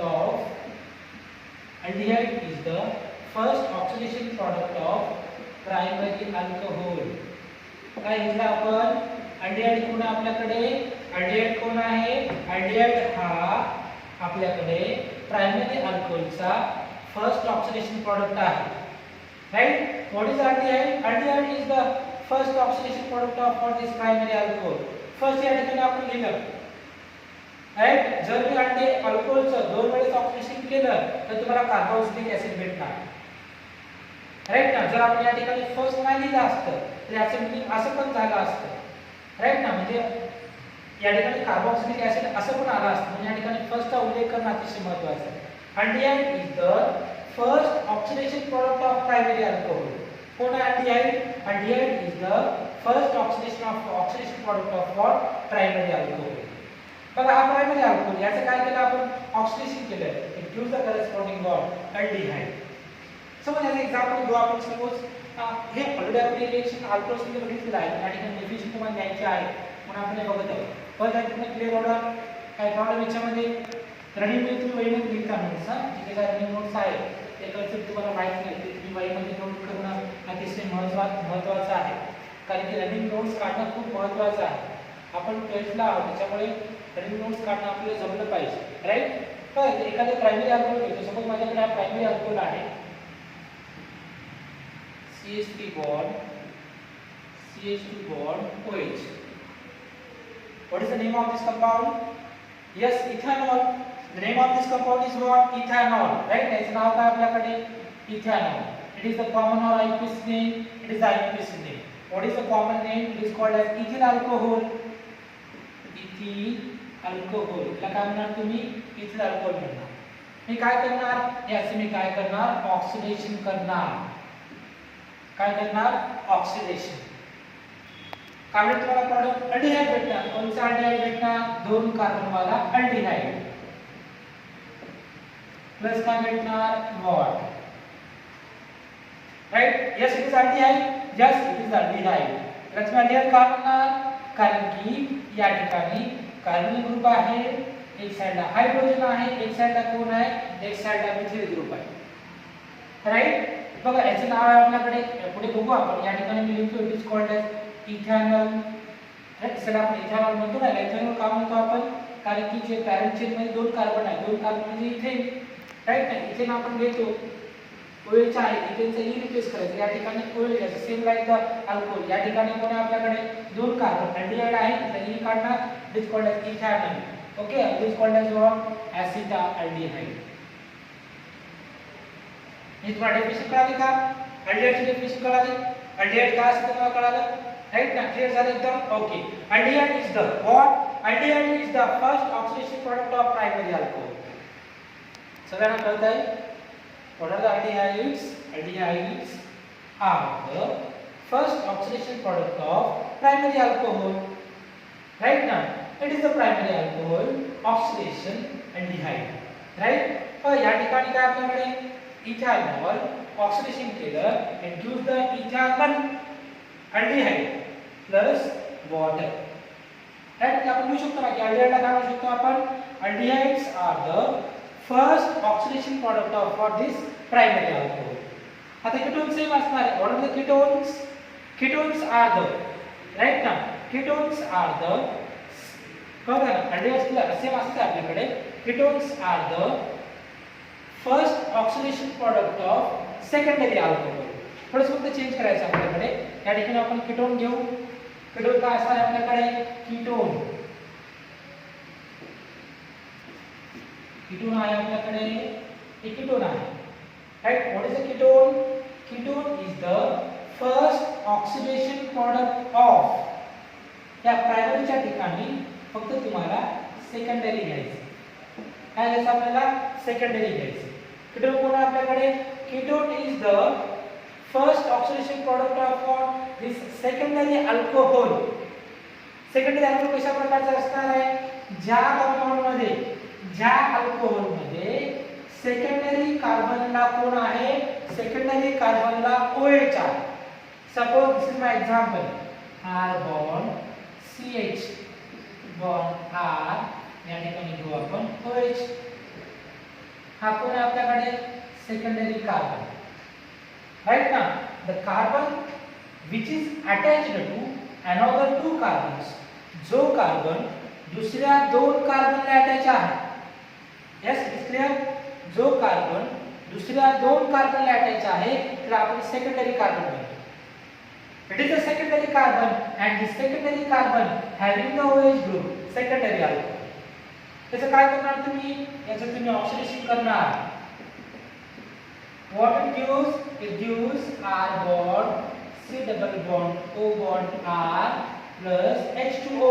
of aldehyde is the first oxidation product of primary alcohol. काय घेतलं आपण aldehyde कोण आपल्याकडे aldehyde कोण आहे aldehyde हा आपल्याकडे प्रायमरी अल्कोहोलचा फर्स्ट ऑक्सिडेशन प्रोडक्ट आहे right. What is aldehyde? aldehyde is the first oxidation product of what is primary alcohol. First या ठिकाणी आपण लिहिलं राइट. जर मी अल्कोहोलचं दोन वेळेस ऑक्सिडेशन केलं तर तुम्हाला कार्बोक्सिलिक ऍसिड भेटणार राइट ना. जर आपण या ठिकाणी फर्स्ट नाही लिहिलं असतं तर याचं मीनिंग असं पण झालं असतं राइट ना. म्हणजे या ठिकाणी कार्बोक्सिलिक ऍसिड असं पण आलं असतं. म्हणजे या ठिकाणी फर्स्टचा उल्लेख करणं अतिशय महत्त्वाचं आहे. aldehyde is the first oxidation product of primary alcohol. कोण आहे aldehyde? aldehyde is the first oxidation product of what? Primary alcohol. बघा हा प्रायमरी अल्कोहोल याचं काय केलं आपण ऑक्सिडेशन केलं. It gives the corresponding what? aldehyde. समज याचं एक्झाम्पल घेऊ आपण. सपोज हे ऑलरेडी आपण रिएक्शन अल्कोहोल्स मध्ये बघितलेलं आहे. या ठिकाणी डेफिनेशन तुम्हाला द्यायची आहे म्हणून आपण हे बघत आहोत. पण त्यातून क्लिअर ऑर्डर काय प्रॉब्लेम याच्यामध्ये रनिंग मध्ये तुम्ही वहीमध्ये लिहिता नोट्स जे काही रनिंग नोट्स आहे ते कन्सेप्ट तुम्हाला माहित नाही ते तुम्ही वहीमध्ये नोट करणं अतिशय महत्त्वाचं आहे. कारण की रनिंग नोट्स काढणं खूप महत्त्वाचं आहे. आपण 12th ला आहोत त्याच्यामुळे रनिंग नोट्स काढणं आपल्याला जमलं पाहिजे राइट. तर एखादे प्रायमरी अल्कोहोल घेतो. सपोज माझ्याकडे हा प्रायमरी अल्कोहोल आहे CH3 bond OH. What is the name of this compound? Yes, ethanol. The name of this compound is what? Ethanol, right? याचं नाव काय आपल्याकडे ethanol. It is the common or IUPAC name. It is the IUPAC name. What is the common name? It is called as ethyl alcohol. याला काय म्हणणार तुम्ही? ethyl alcohol म्हणणार. मी काय करणार? याचे मी काय करणार? ऑक्सिडेशन करणार. काय करणार? ऑक्सिडेशन. काय भेटणार तुम्हाला प्रॉडक्ट? अल्डिहाइड भेटणार. कोणता अल्डिहाइड भेटणार? दोन कार्बन वाला अल्डिहाइड प्लस काय भेटणार? Water right. Yes it is aldehyde. Yes it is aldehyde. याच मी अल्डिहाइड का म्हणणार? कारण की या ठिकाणी कार्बन ग्रुप आहे, एक साइडला हायड्रोजन आहे, एक साइडला कोण आहे? एक साइडला मिथिल ग्रुप आहे राइट. बघा याचे नाव आहे आपल्याकडे पुढे बघू आपण. या ठिकाणी मी लिहितो it is called as ethanol right. इसला आपण इथेनॉल म्हणतो ना. इथेनॉल का म्हणतो आपण? कारण की जे पॅरेंट चेन मध्ये दोन कार्बन आहे, दोन कार्बन म्हणजे इथेन राइट ना. इथेन आपण घेतो OH आहे, इथेनचा ई रिप्लेस करायचं. या ठिकाणी OH आहे सेम लाईक द अल्कोहोल. या ठिकाणी कोण आहे आपल्याकडे? दोन कार्बन अल्डिहाइड आहे. तर ई काढणार. It is called as ethanol. Okay. It is called as what? Acetaldehyde. हे तुम्हाला डेफिनेशन कळाली का? अल्डिहाइडची डेफिनेशन कळाली. अल्डिहाइड काय असतं तुम्हाला कळालं राइट ना. क्लिअर झालं एकदम. Okay. Aldehyde is the what? Aldehyde is the first oxidation product of primary alcohol. सगळ्यांना कळत आहे? What are the aldehydes? Aldehydes are the first oxidation product of primary alcohol. Right now, it is the primary alcohol oxidation aldehyde. Right? या ठिकाणी काय आपल्याकडे ethanol oxidation केलं and gives the ethanol aldehyde plus water. Right? आपण लिहू शकतो ना की aldehyde काय म्हणू शकतो आपण? Aldehydes are the first oxidation product of what this primary alcohol. आता ketones सेम असणार आहे. What are the ketones? Ketones are the right now. Ketones are the बघा ना aldehydes सेम असतं आपल्याकडे. Ketones are the first oxidation product of secondary alcohol. थोडं फक्त change करायचं आपल्याकडे. या ठिकाणी आपण कीटोन घेऊ. कीटोन काय असणार आहे आपल्याकडे? कीटोन. कीटोन आहे आपल्याकडे. एक कीटोन आहे right. What is a ketone? Ketone is the first oxidation product of. या प्रायमरीच्या ठिकाणी फक्त तुम्हाला सेकंडरी घ्यायचं. काय घ्यायचं आपल्याला? सेकंडरी घ्यायचं. कीटोन कोण आहे आपल्याकडे? Ketone is the first oxidation product of what? This secondary alcohol. Secondary alcohol कशा प्रकारचा असणार आहे? ज्या कंपाऊंड मध्ये, ज्या अल्कोहोल मध्ये सेकंडरी कार्बनला कोण आहे? सेकंडरी कार्बनला OH आहे. Suppose this is my example, R bond CH bond R, या ठिकाणी घेऊ आपण OH. हा कोण आहे आपल्याकडे? सेकंडरी कार्बन, राईट ना. The carbon which is attached to another two carbons, जो कार्बन दुसऱ्या दोन कार्बनला अटॅच आहे. Yes, it clear. जो कार्बन दुसऱ्या दोन कार्बनला अटॅच आहे त्याला आपण सेकंडरी कार्बन म्हणतो. It is a secondary carbon and this secondary carbon having the OH group, secondary alcohol. त्याचं काय करणार तुम्ही? याचं तुम्ही ऑक्सिडेशन करणार. What it gives? It gives R bond C double bond O bond R plus H2O.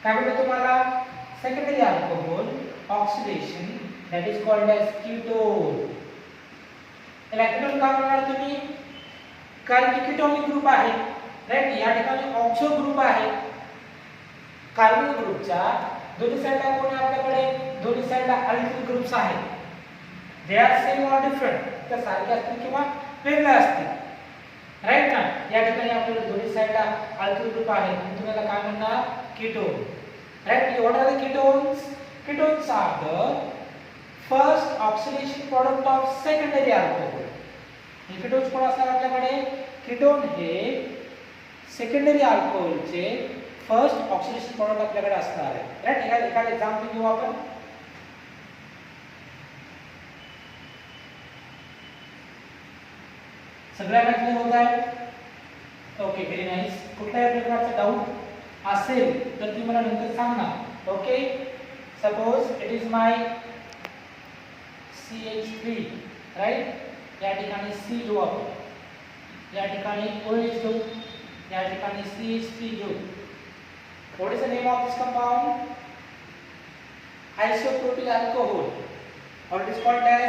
काय बोलतो तुम्हाला? Secondary alcohol oxidation, that is called as ketone. याला ketone का म्हणणार तुम्ही? कारण की केटोनिक ग्रुप आहे, राईट. या ठिकाणी ऑक्सो ग्रुप आहे. कार्बन ग्रुपच्या दोन्ही साइडला कोण आहे आपल्याकडे? दोन्ही साइडला अल्किल ग्रुप्स आहेत. They are same or different, तर सारखे असतील किंवा वेगळे असतील, राईट ना. या ठिकाणी आपल्याला दोन्ही साइडला अल्किल ग्रुप आहे, तुम्हाला काय म्हणणार? Ketone, right. What are the ketones? Ketones are the first oxidation product of secondary alcohol. हे कीटोन्स कोण असणार आपल्याकडे? कीटोन हे सेकंडरी अल्कोहोलचे फर्स्ट ऑक्सिडेशन प्रोडक्ट आपल्याकडे असणार आहे, राईट. एखादा एक्झाम्पल घेऊ आपण. सगळ्यांना क्लियर होत आहे? Okay, very nice. कुठल्याही प्रकारचा डाऊट असेल तर तुम्ही मला नंतर सांगा. Okay, suppose it is my CH3, right. या ठिकाणी C घेऊ आपण, या ठिकाणी OH घेऊ, या ठिकाणी CH3 घेऊ. What is the name of this compound? Isopropyl alcohol, or it is called as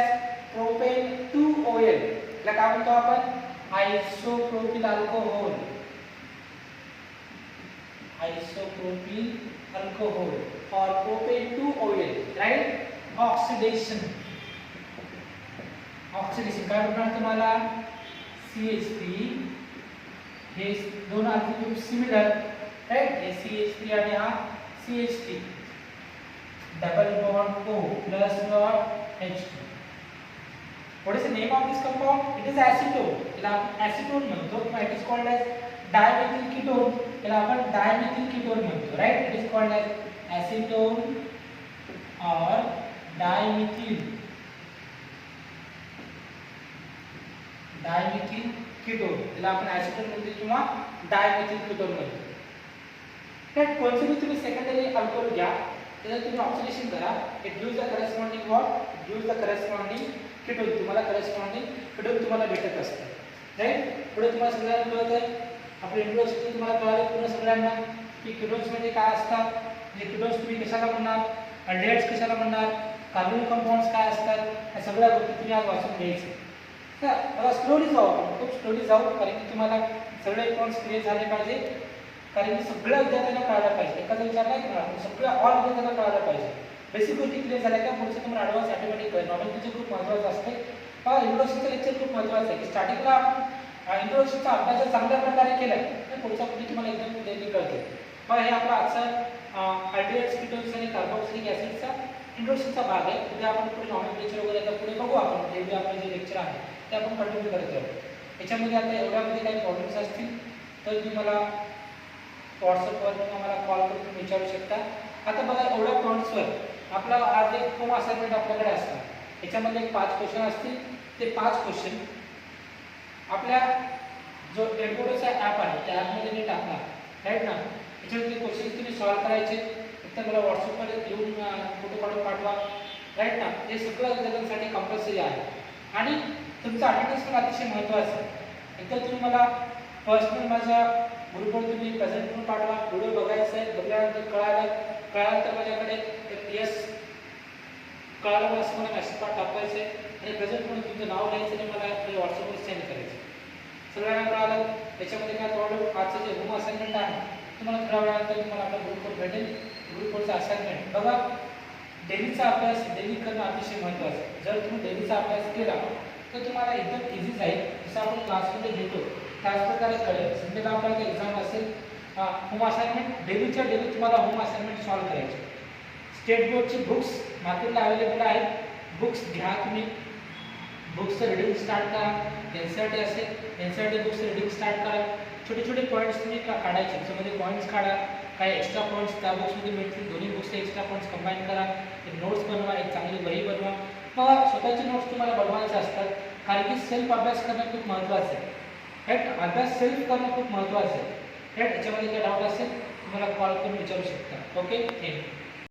propane 2OL. याला काय म्हणतो आपण? Isopropyl alcohol. Isopropyl alcohol or propane 2OL, right? Oxidation. Oxidation काय होणार तुम्हाला? CH3 हे दोन अल्किल ग्रुप सिमिलर, राइट. हे CH3 आणि हा CH3, double bond O plus H2. What is the name of this compound? It is acetone. याला आपण acetone म्हणतो, किंवा it is called as dimethyl ketone. याला आपण dimethyl ketone म्हणतो, right? It is called as acetone or dimethyl ketone. याला आपण acetone म्हणतो किंवा dimethyl ketone म्हणतो. right? कोणते भी तुम्ही सेकंडरी अल्कोहोल घ्या, त्याला तुम्ही ऑक्सिडेशन करा, it gives the corresponding what? It gives the corresponding ketone. तुम्हाला करस्पॉन्डिंग ketone तुम्हाला भेटत असतं, राईट. पुढे तुम्हाला सगळ्यांना कळत आहे, आपले इंट्रोडक्शन तुम्हाला कळालं पूर्ण सगळ्यांना की केटोन्स म्हणजे काय असतात, म्हणजे केटोन्स तुम्ही कशाला म्हणणार, अल्डिहाइड्स कशाला म्हणणार, कार्बोनिक कंपाऊंड्स काय असतात, या सगळ्या गोष्टी तुम्ही आज वाचून घ्यायचे. तर आता स्लोली जाऊ, आपण खूप स्लोली जाऊ, कारण की तुम्हाला सगळे पॉईंट्स क्लिअर झाले पाहिजे. कारण की सगळ्या विद्यार्थ्यांना कळायला पाहिजे, एखादा विचार नाही करणार, सगळ्या ऑल विद्यार्थ्यांना कळायला पाहिजे. बेसिक गोष्टी क्लिअर झाल्या का पुढचं तुम्हाला ॲडव्हान्स ऑटोमॅटिक कळेल. नॉलेजचे खूप महत्त्वाचं असते. पहा, इंट्रोडक्शनचं लेक्चर खूप महत्त्वाचं आहे की स्टार्टिंगला आपण इंट्रोडक्शनचा अभ्यास जर चांगल्या प्रकारे केला तर पुढचा पुढे तुम्हाला एकदम क्लिअरली कळते. मग हे आपला आजचा अल्डिहाइड्स, कीटोन्स आणि कार्बोक्सिलिक ॲसिडचा इंट्रोडक्शनचा भाग आहे. उद्या आपण पुढे नॉलेज लेक्चर वगैरे आता पुढे बघू आपण, हे जे आपले जे लेक्चर आहे ते आपण कंटिन्यू करत जाऊ. याच्यामध्ये आता एवढ्यामध्ये काही प्रॉब्लेम्स असतील तर तुम्ही मला व्हॉट्सअपवर किंवा मला कॉल करून विचारू शकता. आता बघा, एवढ्या पॉईंट्सवर आपला आज एक होम असाइनमेंट आपल्याकडे असतात. याच्यामध्ये 5 क्वेश्चन असतील. ते 5 क्वेश्चन आपल्या जो एडोडोचा ॲप आहे त्या ॲपमध्ये मी टाकणार, राईट ना. याच्यामध्ये क्वेश्चन तुम्ही सॉल्व करायचे, फक्त मला व्हॉट्सअपवर येऊन फोटो काढून पाठवा, राईट ना. हे सगळं विद्यार्थ्यांसाठी कंपल्सरी आहे आणि तुमचं अटेंडन्स पण अतिशय महत्त्वाचं आहे. एकदा तुम्ही मला पर्सनल माझ्या ग्रुपवर तुम्ही प्रेझेंट करून पाठवा, व्हिडिओ बघायचा आहे, बघल्यानंतर कळालं तर माझ्याकडे एक यस कळालं मला असं मला मेसेज टाकायचं आहे आणि प्रेझेंट म्हणून तुमचं नाव घ्यायचं आणि मला व्हॉट्सअपवर सेंड करायचं. सगळ्यांना कळालं. त्याच्यामध्ये काय प्रॉब्लेम, आजचं जे होम असाइनमेंट आहे तुम्हाला थोड्या वेळानंतर तुम्हाला आपल्या ग्रुपवर भेटेल. ग्रुपवरचं असाइनमेंट बघा, डेलीचा अभ्यास डेली करणं अतिशय महत्त्वाचं आहे. जर तुम्ही डेलीचा अभ्यास केला तर तुम्हाला एकदम इझी जाईल. जसं आपण क्लासमध्ये घेतो त्याच प्रकारे कळेल. समजा आपल्याला एक्झाम असेल, होम असाइनमेंट डेलीच्या डेली तुम्हाला होम असाइनमेंट सॉल्व करायचे. स्टेट बोर्डचे बुक्स मार्केटला अवेलेबल आहेत. बुक्स घ्या तुम्ही, बुक्सचं रिडिंग स्टार्ट करा. एनसीईआरटी असेल एनसीईआरटी बुक्स रिडिंग स्टार्ट करा. छोटे छोटे पॉईंट्स तुम्ही काढायचे, त्याच्यामध्ये पॉईंट्स काढा. काही एक्स्ट्रा पॉईंट्स त्या बुक्समध्ये मिळतील, दोन्ही बुक्सचे एक्स्ट्रा पॉईंट्स कंबाईन करा. एक नोट्स बनवा, एक चांगली वही बनवा. मग स्वतःचे नोट्स तुम्हाला बनवायचे असतात, कारण की सेल्फ अभ्यास करणं खूप महत्त्वाचं आहे. राईट, अभ्यास सेल्फ करणं खूप महत्त्वाचं आहे. राईट, याच्यामध्ये काही डाऊट असेल तुम्हाला कॉल करून विचारू शकता. Okay, thank you.